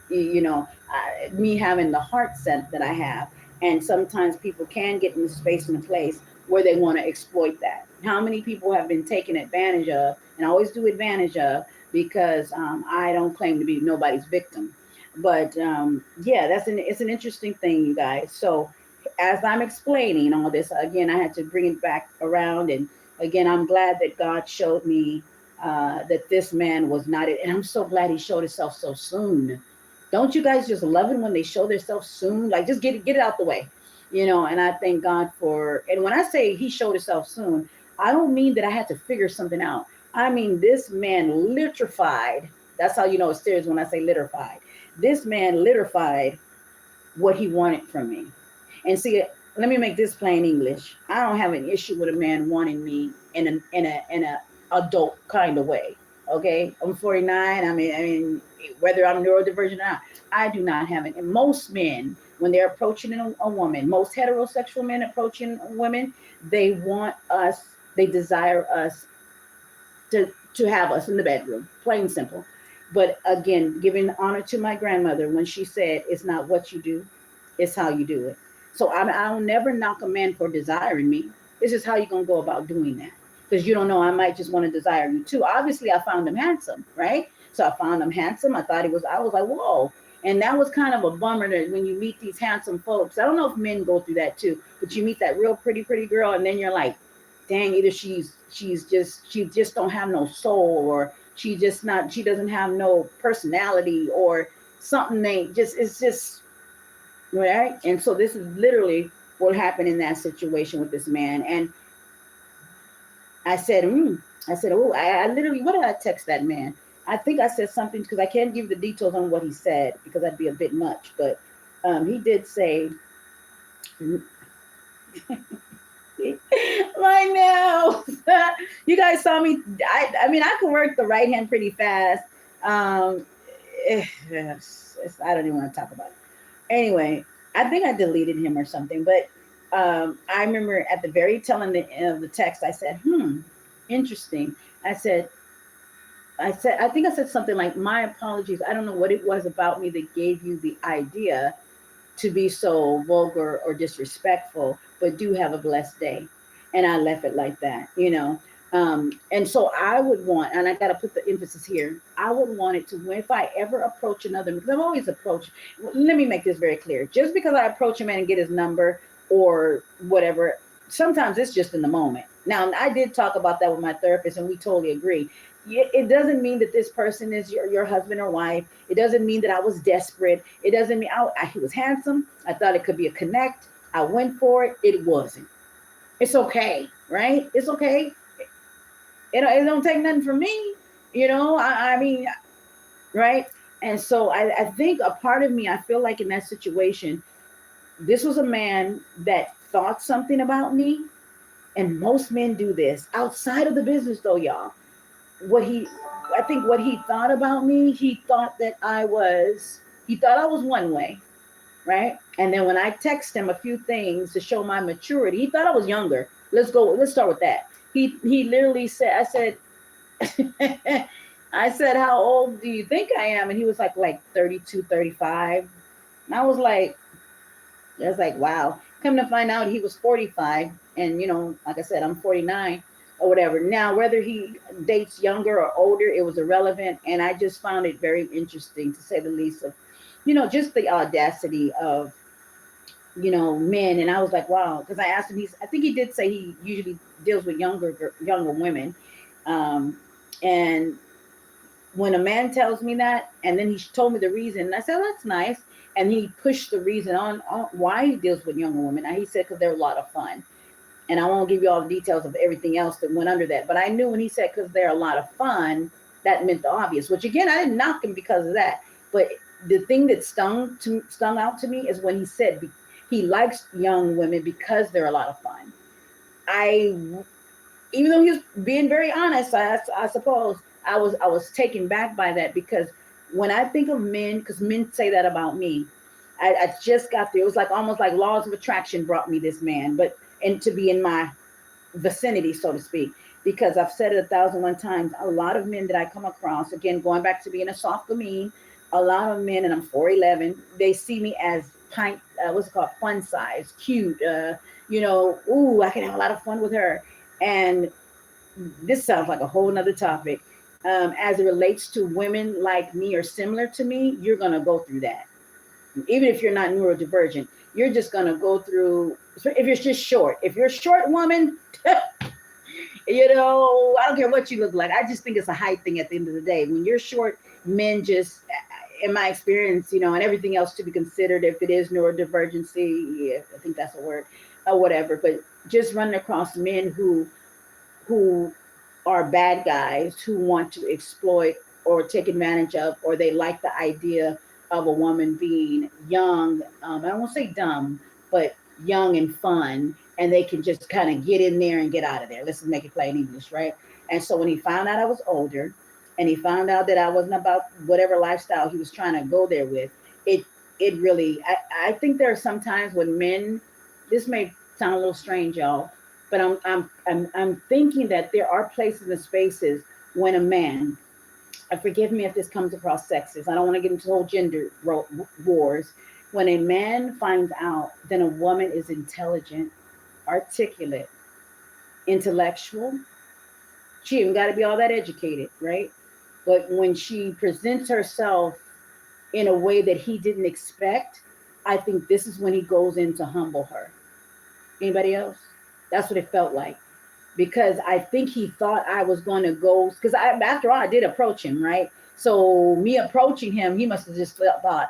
Me having the heart set that I have. And sometimes people can get in the space and a place where they want to exploit that. How many people have been taken advantage of, and I always do advantage of, because I don't claim to be nobody's victim. But yeah, it's an interesting thing, you guys. So as I'm explaining all this, again, I had to bring it back around. And again, I'm glad that God showed me that this man was not it. And I'm so glad he showed himself so soon. Don't you guys just love it when they show themselves soon? Like, just get it out the way, And I thank God for. And when I say he showed himself soon, I don't mean that I had to figure something out. I mean, this man litrified. That's how you know it's serious when I say litrified. This man litrified what he wanted from me. And see, let me make this plain English. I don't have an issue with a man wanting me in a adult kind of way. Okay, I'm 49. I mean, whether I'm neurodivergent or not, I do not have it. And most men, when they're approaching a woman, most heterosexual men approaching women, they want us, they desire us to have us in the bedroom, plain simple. But again, giving honor to my grandmother when she said, "It's not what you do, it's how you do it." So I'll never knock a man for desiring me. It's just how you gonna go about doing that. Because you don't know, I might just want to desire you too. Obviously, I found him handsome, right? So I found him handsome. I was like, whoa. And that was kind of a bummer that when you meet these handsome folks, I don't know if men go through that too, but you meet that real pretty girl, and then you're like, dang, either she just don't have no soul, or she doesn't have no personality, or something it's just right. And so this is literally what happened in that situation with this man. And I said, oh, I literally, what did I text that man? I think I said something, because I can't give the details on what he said because that'd be a bit much. But he did say, my nails. You guys saw me. I mean, I can work the right hand pretty fast. I don't even want to talk about it. Anyway, I think I deleted him or something. But I remember at the very tail end of the text, I said, interesting. I said, I think I said something like, my apologies. I don't know what it was about me that gave you the idea to be so vulgar or disrespectful, but do have a blessed day. And I left it like that, you know. And so I would want, and I got to put the emphasis here, I would want it to, when, if I ever approach another, because I've always approached, let me make this very clear. Just because I approach a man and get his number or whatever, sometimes it's just in the moment. Now, I did talk about that with my therapist, and we totally agree. It doesn't mean that this person is your husband or wife. It doesn't mean that I was desperate. It doesn't mean he was handsome. I thought it could be a connect. I went for it. It wasn't. It's okay, right? It's okay. It don't take nothing from me, you know. I mean, right? And so I think a part of me, I feel like in that situation, this was a man that thought something about me, and most men do this outside of the business, though, y'all. What he I think what he thought about me, he thought I was one way, right? And then when I text him a few things to show my maturity, he thought I was younger. Let's start with that. He literally said, I said, I said, how old do you think I am? And he was like 32, 35. And I was like, wow. Come to find out, he was 45. And, you know, like I said, I'm 49 or whatever. Now, whether he dates younger or older, it was irrelevant. And I just found it very interesting, to say the least, of, you know, just the audacity of, you know, men. And I was like, wow. Because I asked him, I think he did say he usually deals with younger women. And when a man tells me that, and then he told me the reason, and I said, oh, that's nice. And he pushed the reason on why he deals with younger women. And he said, because they're a lot of fun. And I won't give you all the details of everything else that went under that. But I knew when he said, because they're a lot of fun, that meant the obvious, which again, I didn't knock him because of that. But the thing that stung out to me is when he said he likes young women because they're a lot of fun. Even though he was being very honest, I suppose I was taken back by that, because when I think of men, because men say that about me, I just got there. It was like almost like laws of attraction brought me this man, and to be in my vicinity, so to speak, because I've said it 1,001 times. A lot of men that I come across, again, going back to being a soft mean, a lot of men, and I'm 4'11", they see me as what's it called, fun size, cute, you know, ooh, I can have a lot of fun with her. And this sounds like a whole nother topic. As it relates to women like me or similar to me, you're going to go through that. Even if you're not neurodivergent, you're just going to go through, if you're just short. If you're a short woman, you know, I don't care what you look like. I just think it's a height thing at the end of the day. When you're short, men just, in my experience, you know, and everything else to be considered, if it is neurodivergency, yeah, I think that's a word, or whatever. But just running across men who are bad guys, who want to exploit or take advantage of, or they like the idea of a woman being young. I don't want to say dumb, but young and fun, and they can just kind of get in there and get out of there. Let's make it plain English, right? And so when he found out I was older, and he found out that I wasn't about whatever lifestyle he was trying to go there with, it really, I think there are some times when men, this may sound a little strange, y'all, but I'm thinking that there are places and spaces when a man, forgive me if this comes across sexist, I don't want to get into whole gender wars. When a man finds out that a woman is intelligent, articulate, intellectual, she even got to be all that educated, right? But when she presents herself in a way that he didn't expect, I think this is when he goes in to humble her. Anybody else? That's what it felt like. Because I think he thought I was going to go, because after all, I did approach him, right? So me approaching him, he must have just thought.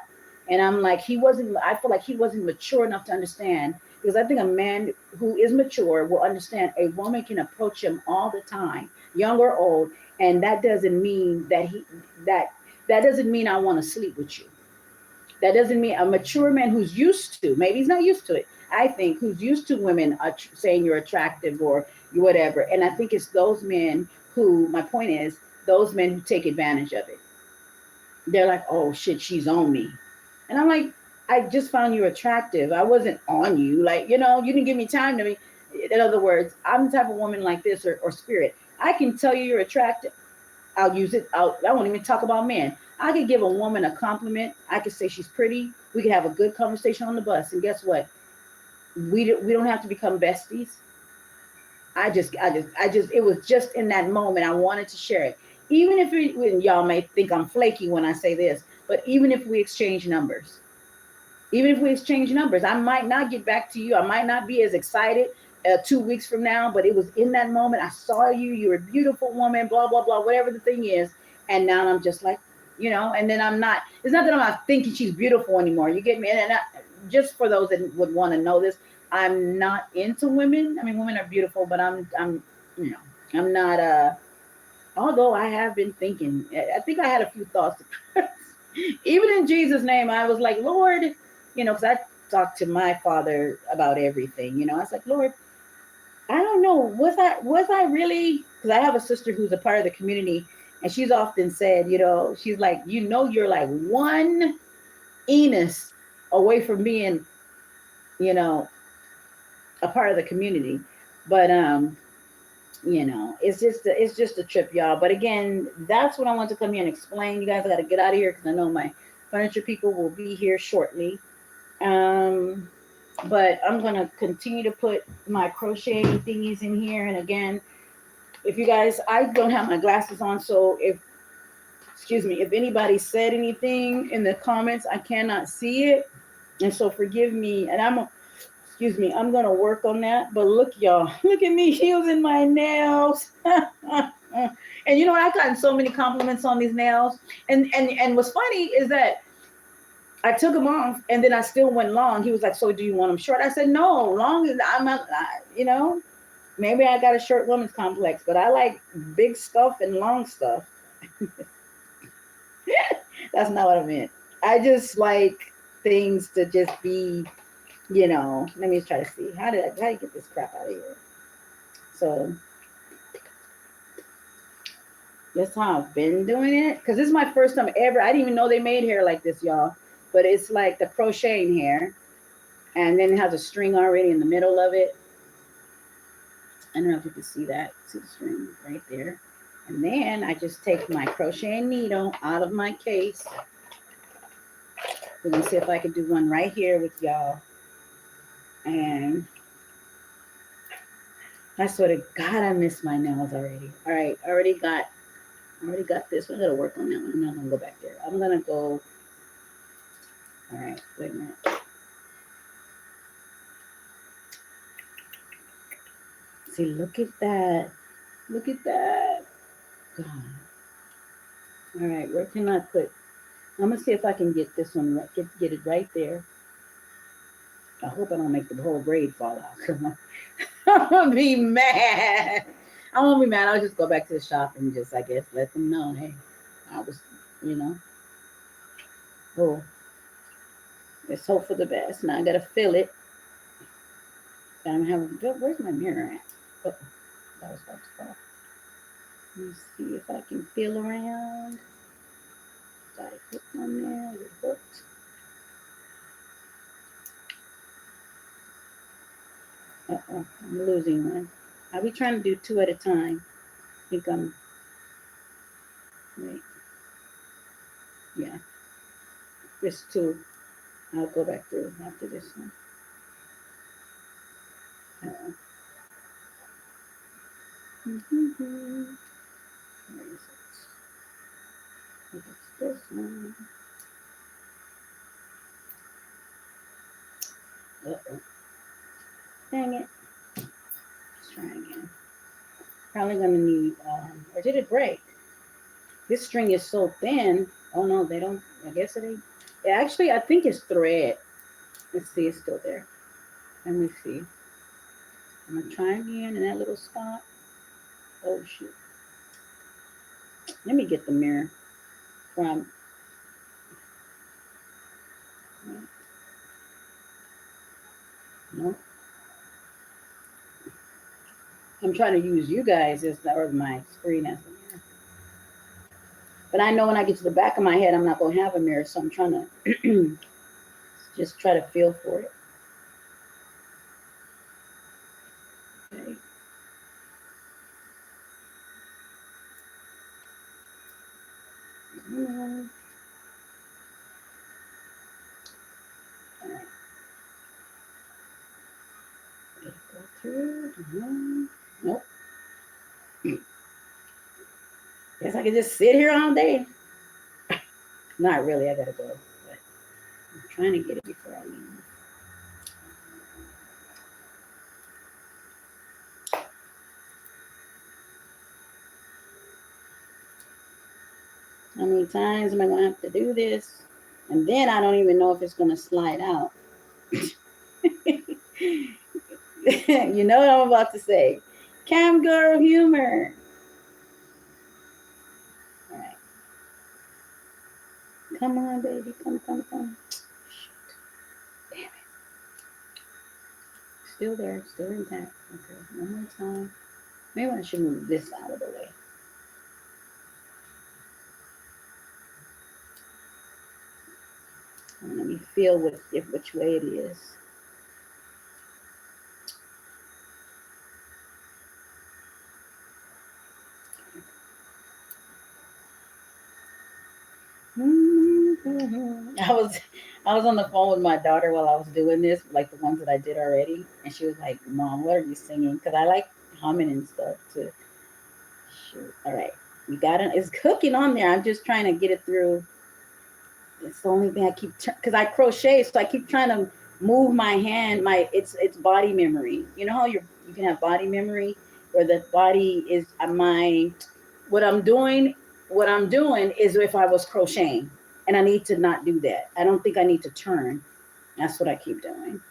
And I'm like, I feel like he wasn't mature enough to understand, because I think a man who is mature will understand a woman can approach him all the time, young or old. And that doesn't mean that doesn't mean I want to sleep with you. That doesn't mean a mature man who's used to, maybe he's not used to it, I think, who's used to women saying you're attractive or whatever. And I think it's those men who, my point is, those men who take advantage of it. They're like, oh shit, she's on me. And I'm like, I just found you attractive. I wasn't on you. Like, you know, you didn't give me time to me. In other words, I'm the type of woman like this, or spirit. I can tell you you're attractive. I'll use it. I won't even talk about men. I could give a woman a compliment. I could say she's pretty. We could have a good conversation on the bus. And guess what? We don't have to become besties. It was just in that moment. I wanted to share it. Even if y'all may think I'm flaky when I say this, but even if we exchange numbers, I might not get back to you. I might not be as excited 2 weeks from now, but it was in that moment. I saw you. You're a beautiful woman, blah, blah, blah, whatever the thing is. And now I'm just like, and then it's not that I'm not thinking she's beautiful anymore. You get me? And just for those that would want to know this, I'm not into women. I mean, women are beautiful, but I'm not, although I have been thinking, I think I had a few thoughts. Even in Jesus' name, I was like, Lord, because I talked to my father about everything. I was like, Lord, I don't know, was I really? Because I have a sister who's a part of the community, and she's often said, she's like, you're like one Enos away from being, a part of the community. But it's just a trip, y'all. But again, that's what I want to come here and explain. You guys, I got to get out of here because I know my furniture people will be here shortly. Um, but I'm gonna continue to put my crocheting thingies in here. And again, if you guys, I don't have my glasses on, so if anybody said anything in the comments, I cannot see it, and so forgive me. And I'm gonna work on that. But look, y'all, look at me using my nails. And you know what? I've gotten so many compliments on these nails. And what's funny is that I took them off, and then I still went long. He was like, "So do you want them short?" I said, "No, long is I'm not. Maybe I got a short woman's complex, but I like big stuff and long stuff." That's not what I meant. I just like things to just be, Let me try to see how do you get this crap out of here. So that's how I've been doing it. Because this is my first time ever. I didn't even know they made hair like this, y'all. But it's like the crocheting hair. And then it has a string already in the middle of it. I don't know if you can see that. See the string right there. And then I just take my crocheting needle out of my case. We're going to see if I can do one right here with y'all. And I swear to God, I miss my nails already. All right, I already got this. I gotta work on that one. I'm not gonna go back there. I'm gonna go. All right, wait a minute. See, look at that. Look at that. God. All right, where can I put? I'm gonna see if I can get this one. Get it right there. I hope I don't make the whole braid fall out. I'm gonna be mad. I won't be mad. I'll just go back to the shop and just, I guess, let them know, hey, I was, oh, let's hope for the best. Now I gotta fill it. I'm having, where's my mirror at? Oh, that was about to fall. Let me see if I can feel around. Got it hooked on there. Is it hooked? Uh-oh, I'm losing one. I'll be trying to do two at a time. I think wait. Yeah, this two. I'll go back through after this one. Uh-oh. Where is it? I think it's this one. Uh-oh. Dang it. Let's try again. Probably gonna need, or did it break? This string is so thin. Oh no, they don't, I guess it ain't. Actually, I think it's thread. Let's see, it's still there. Let me see. I'm gonna try again in that little spot. Oh shoot. Let me get the mirror from. No. I'm trying to use you guys as or my screen as a mirror. But I know when I get to the back of my head, I'm not gonna have a mirror, so I'm trying to just try to feel for it. Okay. through. Nope. Guess I could just sit here all day. Not really. I gotta go. But I'm trying to get it before I leave. How many times am I gonna have to do this? And then I don't even know if it's gonna slide out. You know what I'm about to say. Cam girl humor. All right. Come on, baby. Come. Damn it. Still there. Still intact. Okay. One more time. Maybe I should move this out of the way. And let me feel which way it is. I was on the phone with my daughter while I was doing this, like the ones that I did already, and she was like, "Mom, what are you singing?" Because I like humming and stuff too. Shoot. All right, you got it. It's cooking on there. I'm just trying to get it through. It's the only thing I keep because I crochet, so I keep trying to move my hand. It's body memory. You know how you can have body memory where the body is my what I'm doing. What I'm doing is if I was crocheting, and I need to not do that. I don't think I need to turn. That's what I keep doing.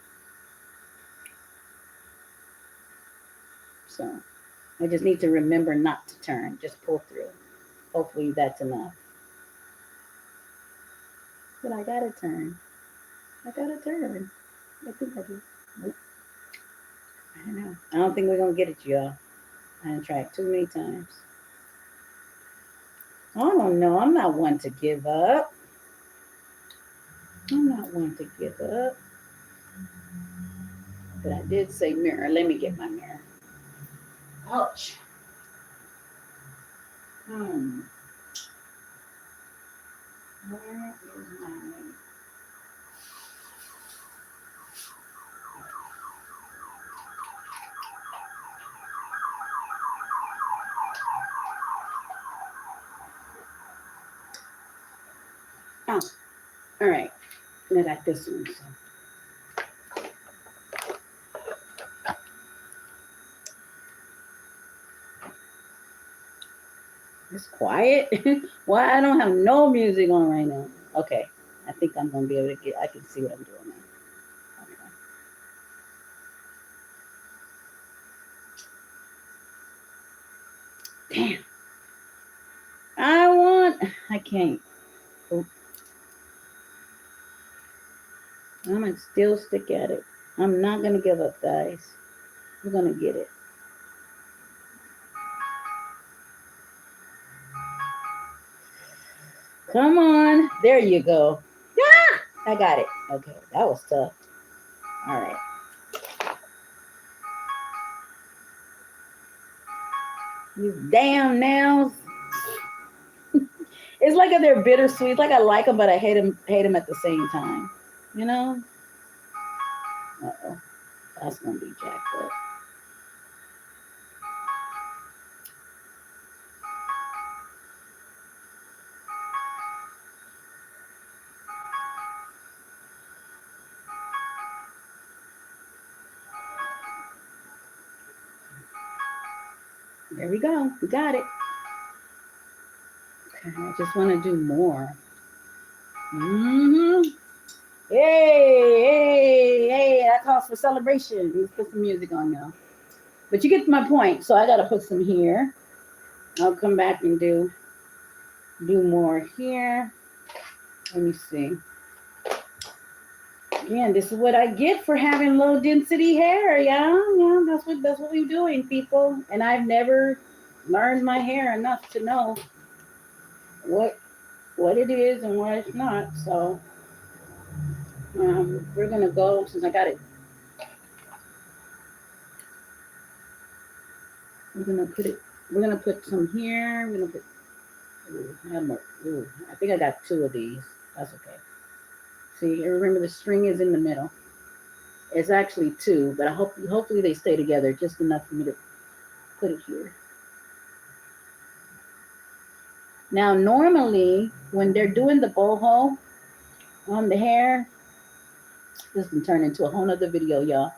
So I just need to remember not to turn. Just pull through. Hopefully that's enough. But I gotta turn. I gotta turn. I think I do. Nope. I don't know. I don't think we're gonna get it, y'all. I done tried too many times. I don't know. I'm not one to give up. I'm not one to give up. But I did say mirror. Let me get my mirror. Ouch. Hmm. Where is my Oh, all right. And I got this one. So. It's quiet. Why I don't have no music on right now? Okay. I think I'm gonna be able to I can see what I'm doing now. Okay. Damn. I can't. Oh, I'm gonna still stick at it. I'm not gonna give up, guys. We're gonna get it. Come on. There you go. Yeah, I got it. Okay, that was tough. All right. These damn nails. It's like they're bittersweet. Like I like them, but I hate them at the same time. You know? Uh-oh. That's gonna be jacked up. There we go. We got it. Okay, I just want to do more. Mm-hmm. Hey, that calls for celebration. Let's put some music on, y'all. But you get my point. So I got to put some here. I'll come back and do more here. Let me see. Again, this is what I get for having low density hair, y'all. Yeah, that's what we're doing, people. And I've never learned my hair enough to know what it is and what it's not. So we're gonna go since I got it. We're gonna put it. We're gonna put some here. We're gonna put. Ooh, I have more. Ooh, I think I got two of these. That's okay. See, remember the string is in the middle. It's actually two, but hopefully they stay together just enough for me to put it here. Now, normally when they're doing the boho on the hair, this can turn into a whole nother video, y'all.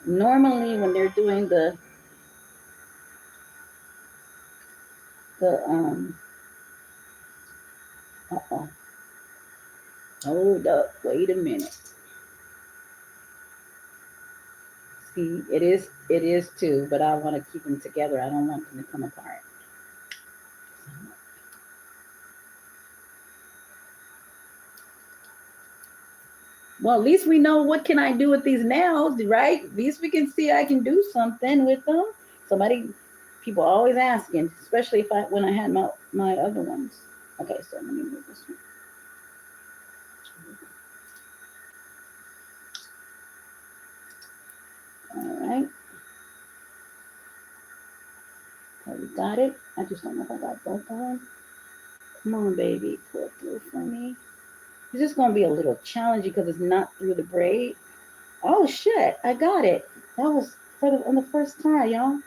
Normally when they're doing the uh-oh, hold up, wait a minute. See, it is two, but I want to keep them together. I don't want them to come apart. Well, at least we know what can I do with these nails, right? At least we can see I can do something with them. People always asking, especially when I had my other ones. Okay, so let me move this one. All right. Okay, we got it. I just don't know if I got both of them. Come on, baby, pull through for me. It's just gonna be a little challenging because it's not through the braid. Oh shit, I got it. That was on the first try, y'all.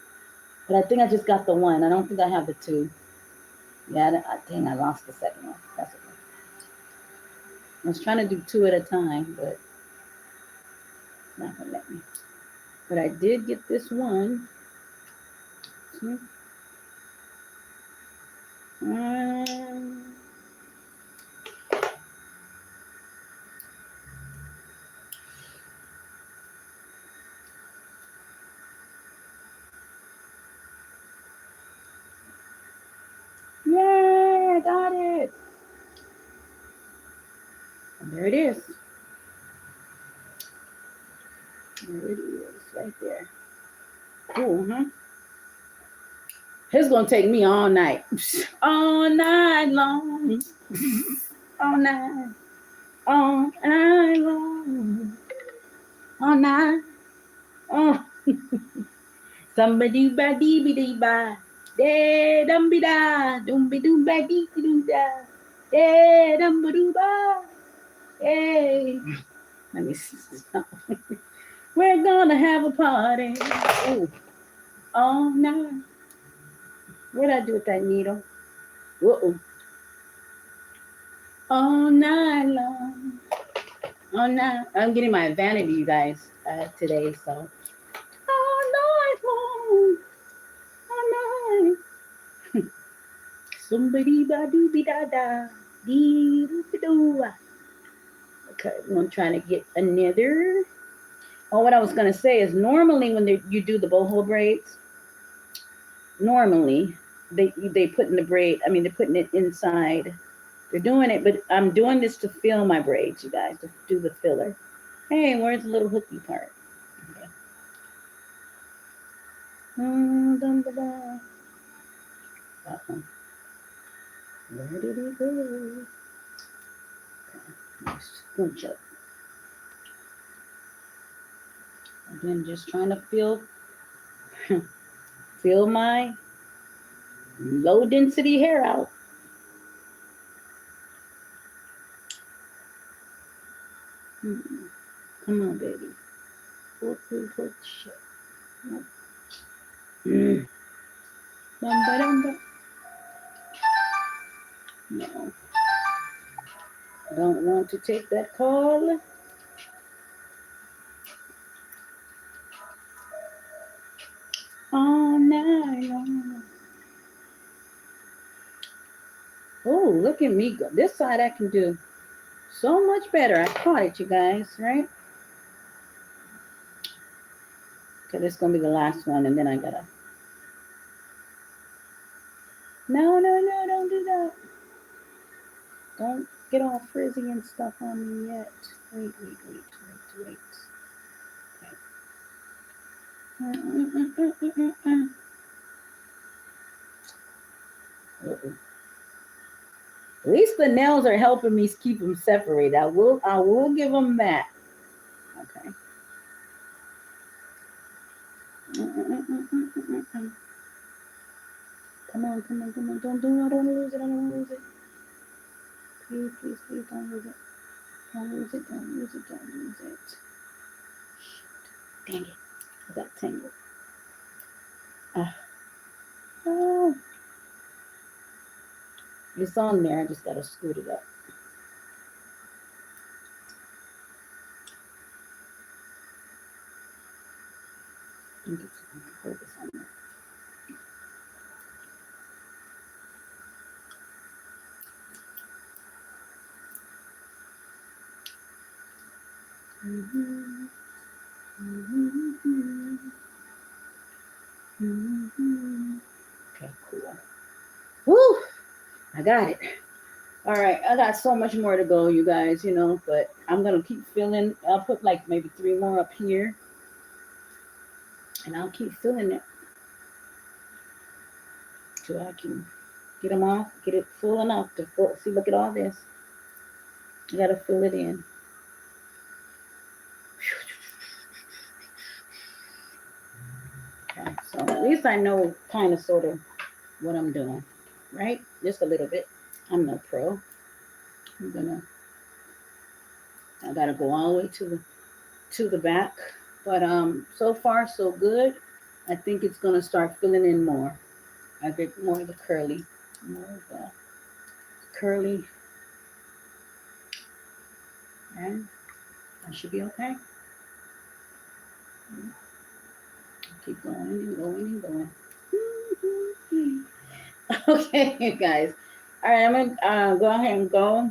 But I think I just got the one. I don't think I have the two. Yeah, dang, I lost the second one. That's okay. I was trying to do two at a time, but it's not gonna let me. But I did get this one. Yay, I got it. And there it is. There it is, right there. Cool, huh? It's gonna take me all night. All night long. All night. All night long. All night. Oh. Somebody ba dee be dee ba. De dum be da. Dum be dum ba dee doo da. De dum ba doo ba. Hey. Let me stop. We're gonna have a party. Ooh. All night. What did I do with that needle? Uh-oh. All night long. All night. I'm getting my vanity, you guys, today. So all night long. All night. Somebody ba doo be da da. Dee doo be doo. Okay, I'm trying to get another. Oh, what I was gonna say is normally when you do the boho braids, normally they put in the braid. I mean, they're putting it inside. They're doing it, but I'm doing this to fill my braids, you guys, to do the filler. Hey, where's the little hooky part? Okay. Uh-oh. Where did it go? Okay. Nice. Bunch up. Again, just trying to fill my low density hair out. Come on, baby. Pull through, pull shit. No. Don't want to take that call. All night long. Oh, look at me go. This side I can do so much better. I caught it, you guys, right? Okay, this is going to be the last one, and then I gotta... No, don't do that. Don't get all frizzy and stuff on me yet. Wait. Okay. At least the nails are helping me keep them separated. I will give them that. Okay. Come on. Don't lose it. Please, don't lose it. Don't lose it. Dang it. I got tangled. Oh, it's on there. I just got to scoot it up. I think it's focus on there. Mm-hmm. Mm-hmm. Mm-hmm. Okay, cool. Woo! I got it. All right, I got so much more to go, you guys, but I'm going to keep filling. I'll put like maybe 3 more up here, and I'll keep filling it till I can get them off, get it full enough to full. See, look at all this. I got to fill it in. Okay, so at least I know kind of sort of what I'm doing, right? Just a little bit. I'm no pro. I gotta go all the way to the back. But so far so good. I think it's gonna start filling in more. I get more of the curly. More of the curly. And I should be okay. Keep going and going and going. Okay, you guys. All right, I'm gonna go ahead and go.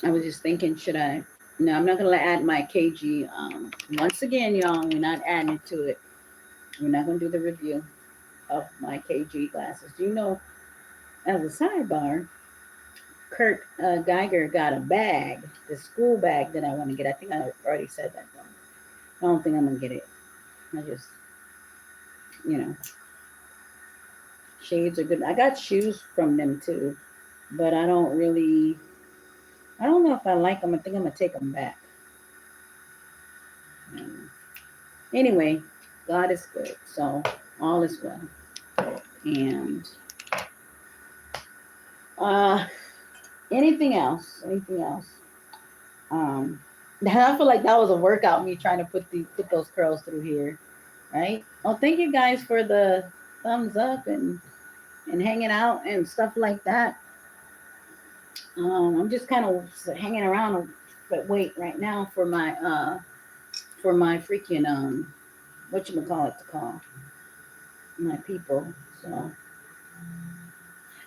I was just thinking, should I? No, I'm not gonna add my kg. Once again, y'all, we're not adding it to it. We're not gonna do the review of my kg glasses. Do you know, as a sidebar, Kurt Geiger got a bag, the school bag that I want to get. I think I already said that though. I don't think I'm gonna get it. I just, you know, shades are good. I got shoes from them too, but I don't really. I don't know if I like them. I think I'm gonna take them back. Anyway, God is good, so all is well. And uh, anything else? Anything else? Um, I feel like that was a workout. Me trying to put those curls through here, right? Well, thank you guys for the thumbs up and hanging out and stuff like that. I'm just kind of hanging around, but wait right now for my freaking what you call it to call my people. So,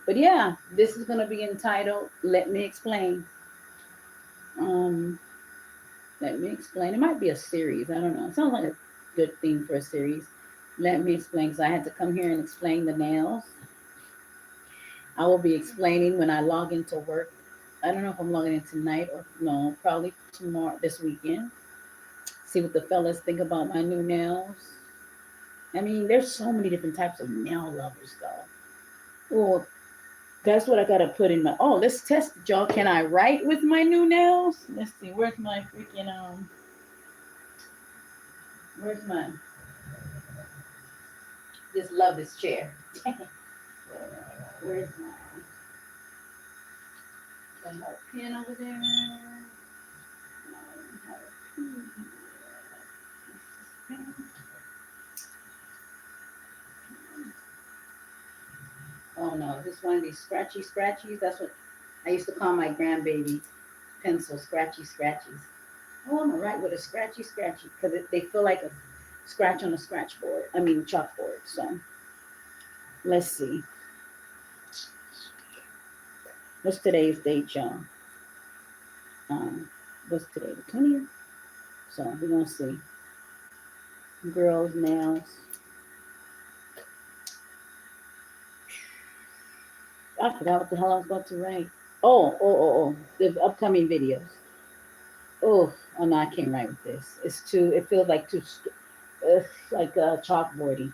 but yeah, this is gonna be entitled "Let Me Explain." Um, Let me explain. It might be a series. I don't know. It sounds like a good theme for a series. Let me explain. Because I had to come here and explain the nails. I will be explaining when I log into work. I don't know if I'm logging in tonight or no, probably tomorrow, this weekend. See what the fellas think about my new nails. I mean, there's so many different types of nail lovers, though. Well, that's what I got to put in my. Oh, let's test it, y'all. Can I write with my new nails? Let's see. Where's my freaking. Where's mine? Just love this chair. Where's my pen over there? Oh no, this one of these scratchies. That's what I used to call my grandbaby pencil, scratchies. Oh, I'm gonna write with a scratchy because they feel like a scratch on a scratch board. I mean chalkboard. So let's see. What's today's date, y'all? What's today? The 20th. So we're gonna see. Girls' nails. I forgot what the hell I was about to write. Oh. The upcoming videos. Oh no, I can't write with this. It's too. It feels like too. It's like chalkboardy.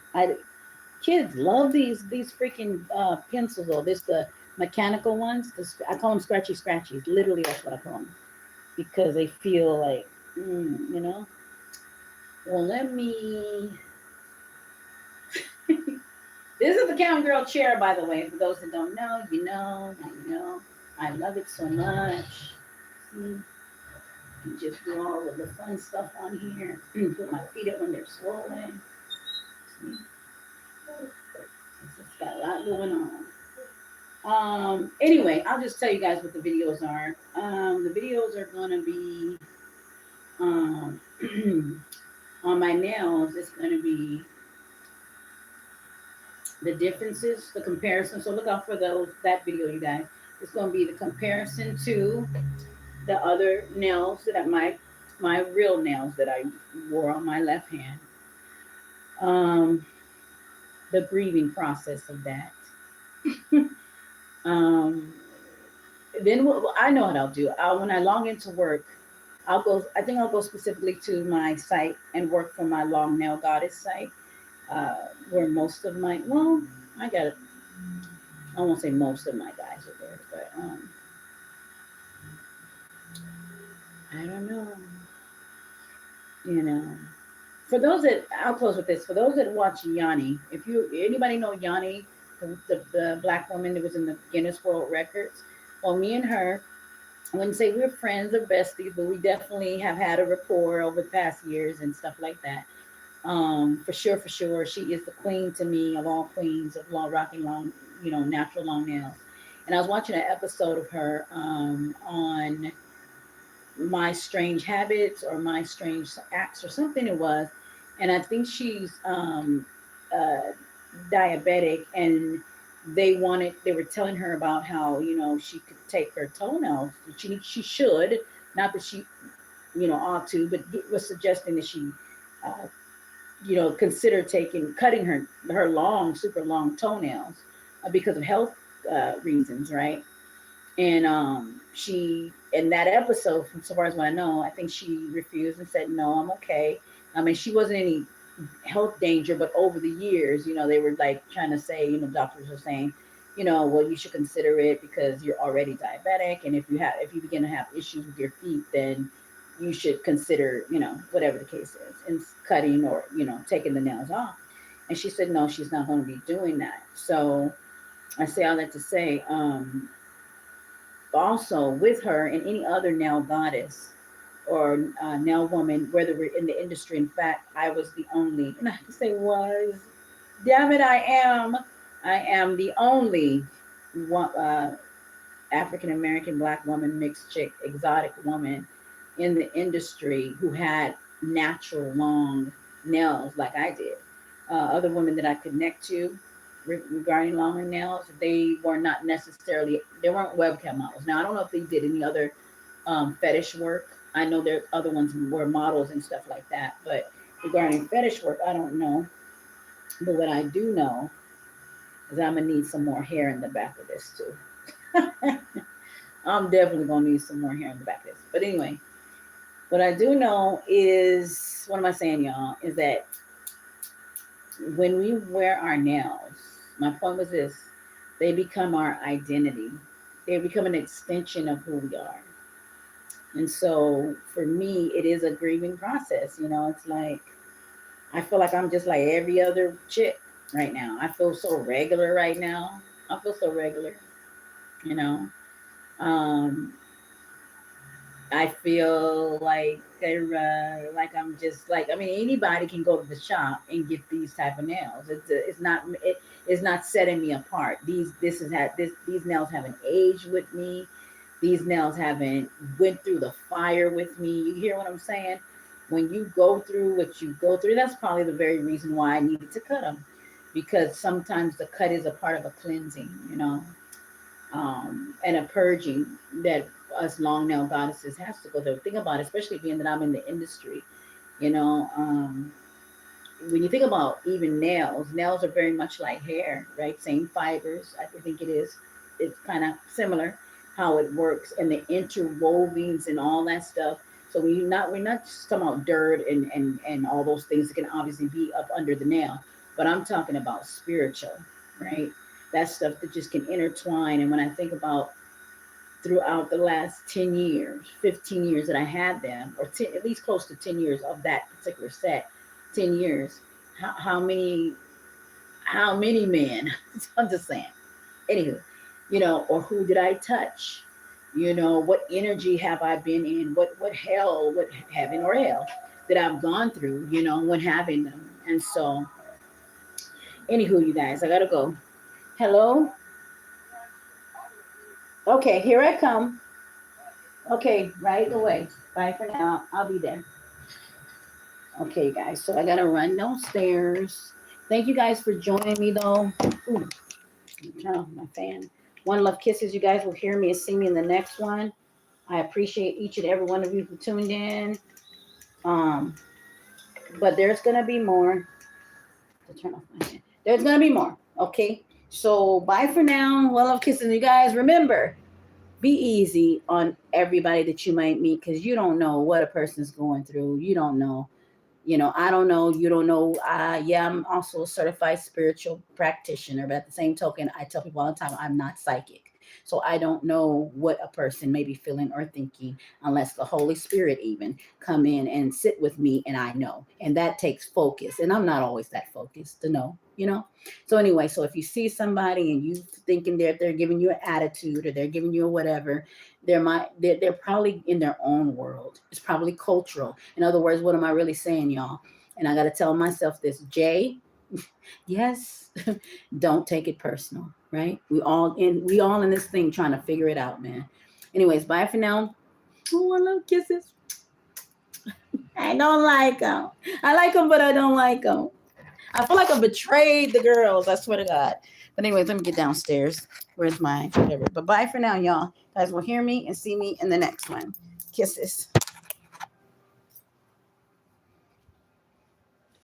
Kids love these freaking pencils. Or this the mechanical ones. I call them scratchies. Literally, that's what I call them because they feel like, you know. Well, let me. This is the Cam Girl chair, by the way. For those that don't know, you know, now you know. I love it so much. See, you just do all of the fun stuff on here. Put my feet up when they're swollen. See, it's just got a lot going on. Anyway, I'll just tell you guys what the videos are. The videos are gonna be um on my nails. It's gonna be the differences, the comparison. So look out for that video, you guys. It's gonna be the comparison to the other nails that my real nails that I wore on my left hand. Um, the grieving process of that. um, then I know what I'll do. When I log into work, I'll go. I think I'll go specifically to my site and work from my long nail goddess site, where most of my I got. I won't say most of my guys are there, but I don't know. You know, for those that I'll close with this. For those that watch Yanni, if you anybody know Yanni, the black woman that was in the Guinness World Records, well, me and her, I wouldn't say we're friends or besties, but we definitely have had a rapport over the past years and stuff like that. For sure, for sure, she is the queen to me of all queens of long rocking long, natural long nails. And I was watching an episode of her on My Strange Habits or My Strange Acts or something it was, and I think she's uh, diabetic, and they were telling her about how she could take her toenails. She should, not that she ought to, but it was suggesting that she uh, consider cutting her long, super long toenails because of health reasons, right? And she in that episode, from so far as what I know, I think she refused and said, "No, I'm okay." I mean, she wasn't any health danger, but over the years, they were like trying to say, doctors were saying, well, you should consider it because you're already diabetic, and if you begin to have issues with your feet, then you should consider, whatever the case is, and cutting or taking the nails off. And she said, no, she's not going to be doing that. So I say all that to say, also with her and any other nail goddess or nail woman, whether we're in the industry. In fact, I was the only, and I can say was, damn it, I am the only one, African American black woman, mixed chick, exotic woman in the industry who had natural long nails like I did. Other women that I connect to regarding longer nails, they were not necessarily, they weren't webcam models. Now, I don't know if they did any other fetish work. I know there other ones were models and stuff like that, but regarding fetish work, I don't know. But what I do know is I'm gonna need some more hair in the back of this too. I'm definitely gonna need some more hair in the back of this. But anyway, what I do know is, what am I saying, y'all? Is that when we wear our nails, my point was this: they become our identity. They become an extension of who we are. And so for me, it is a grieving process. It's like I feel like I'm just like every other chick right now. I feel so regular right now. I feel so regular, you know. Um, I feel like I'm just like, I mean, anybody can go to the shop and get these type of nails. It's not setting me apart. These nails haven't aged with me. These nails haven't went through the fire with me. You hear what I'm saying? When you go through what you go through, that's probably the very reason why I needed to cut them, because sometimes the cut is a part of a cleansing, and a purging that us long nail goddesses has to go through. Think about it, especially being that I'm in the industry, you know. When you think about even nails are very much like hair, right? Same fibers. I think it is. It's kind of similar how it works and the interwovings and all that stuff. So we're not just talking about dirt and all those things that can obviously be up under the nail, but I'm talking about spiritual, right? That stuff that just can intertwine. And when I think about throughout the last 10 years, 15 years that I had them, or 10, at least close to 10 years of that particular set, 10 years, how many men, I'm just saying, anywho, or who did I touch? You know, what energy have I been in? What hell, what heaven or hell that I've gone through, you know, when having them. And so, anywho, you guys, I gotta go. Hello? Okay, here I come. Okay, right away. Bye for now. I'll be there. Okay, guys. So I gotta run downstairs. Thank you guys for joining me, though. Ooh, turn off my fan. One love kisses. You guys will hear me and see me in the next one. I appreciate each and every one of you who tuned in. Um, but there's gonna be more. To turn off my fan. There's gonna be more. Okay. So bye for now. One love kisses. You guys remember, be easy on everybody that you might meet because you don't know what a person's going through. You don't know. You know, I don't know. You don't know. Yeah, I'm also a certified spiritual practitioner, but at the same token, I tell people all the time, I'm not psychic. So I don't know what a person may be feeling or thinking unless the Holy Spirit even come in and sit with me and I know. And that takes focus. And I'm not always that focused to know, you know? So anyway, so if you see somebody and you thinking they're giving you an attitude or they're giving you a whatever, they're probably in their own world. It's probably cultural. In other words, what am I really saying, y'all? And I got to tell myself this, Jay, yes, don't take it personal, right? We all in this thing trying to figure it out, man. Anyways, bye for now. Oh, I love kisses. I don't like them. I like them, but I don't like them. I feel like I betrayed the girls. I swear to God. But anyways, let me get downstairs. Where's my whatever? But bye for now, y'all. You guys will hear me and see me in the next one. Kisses.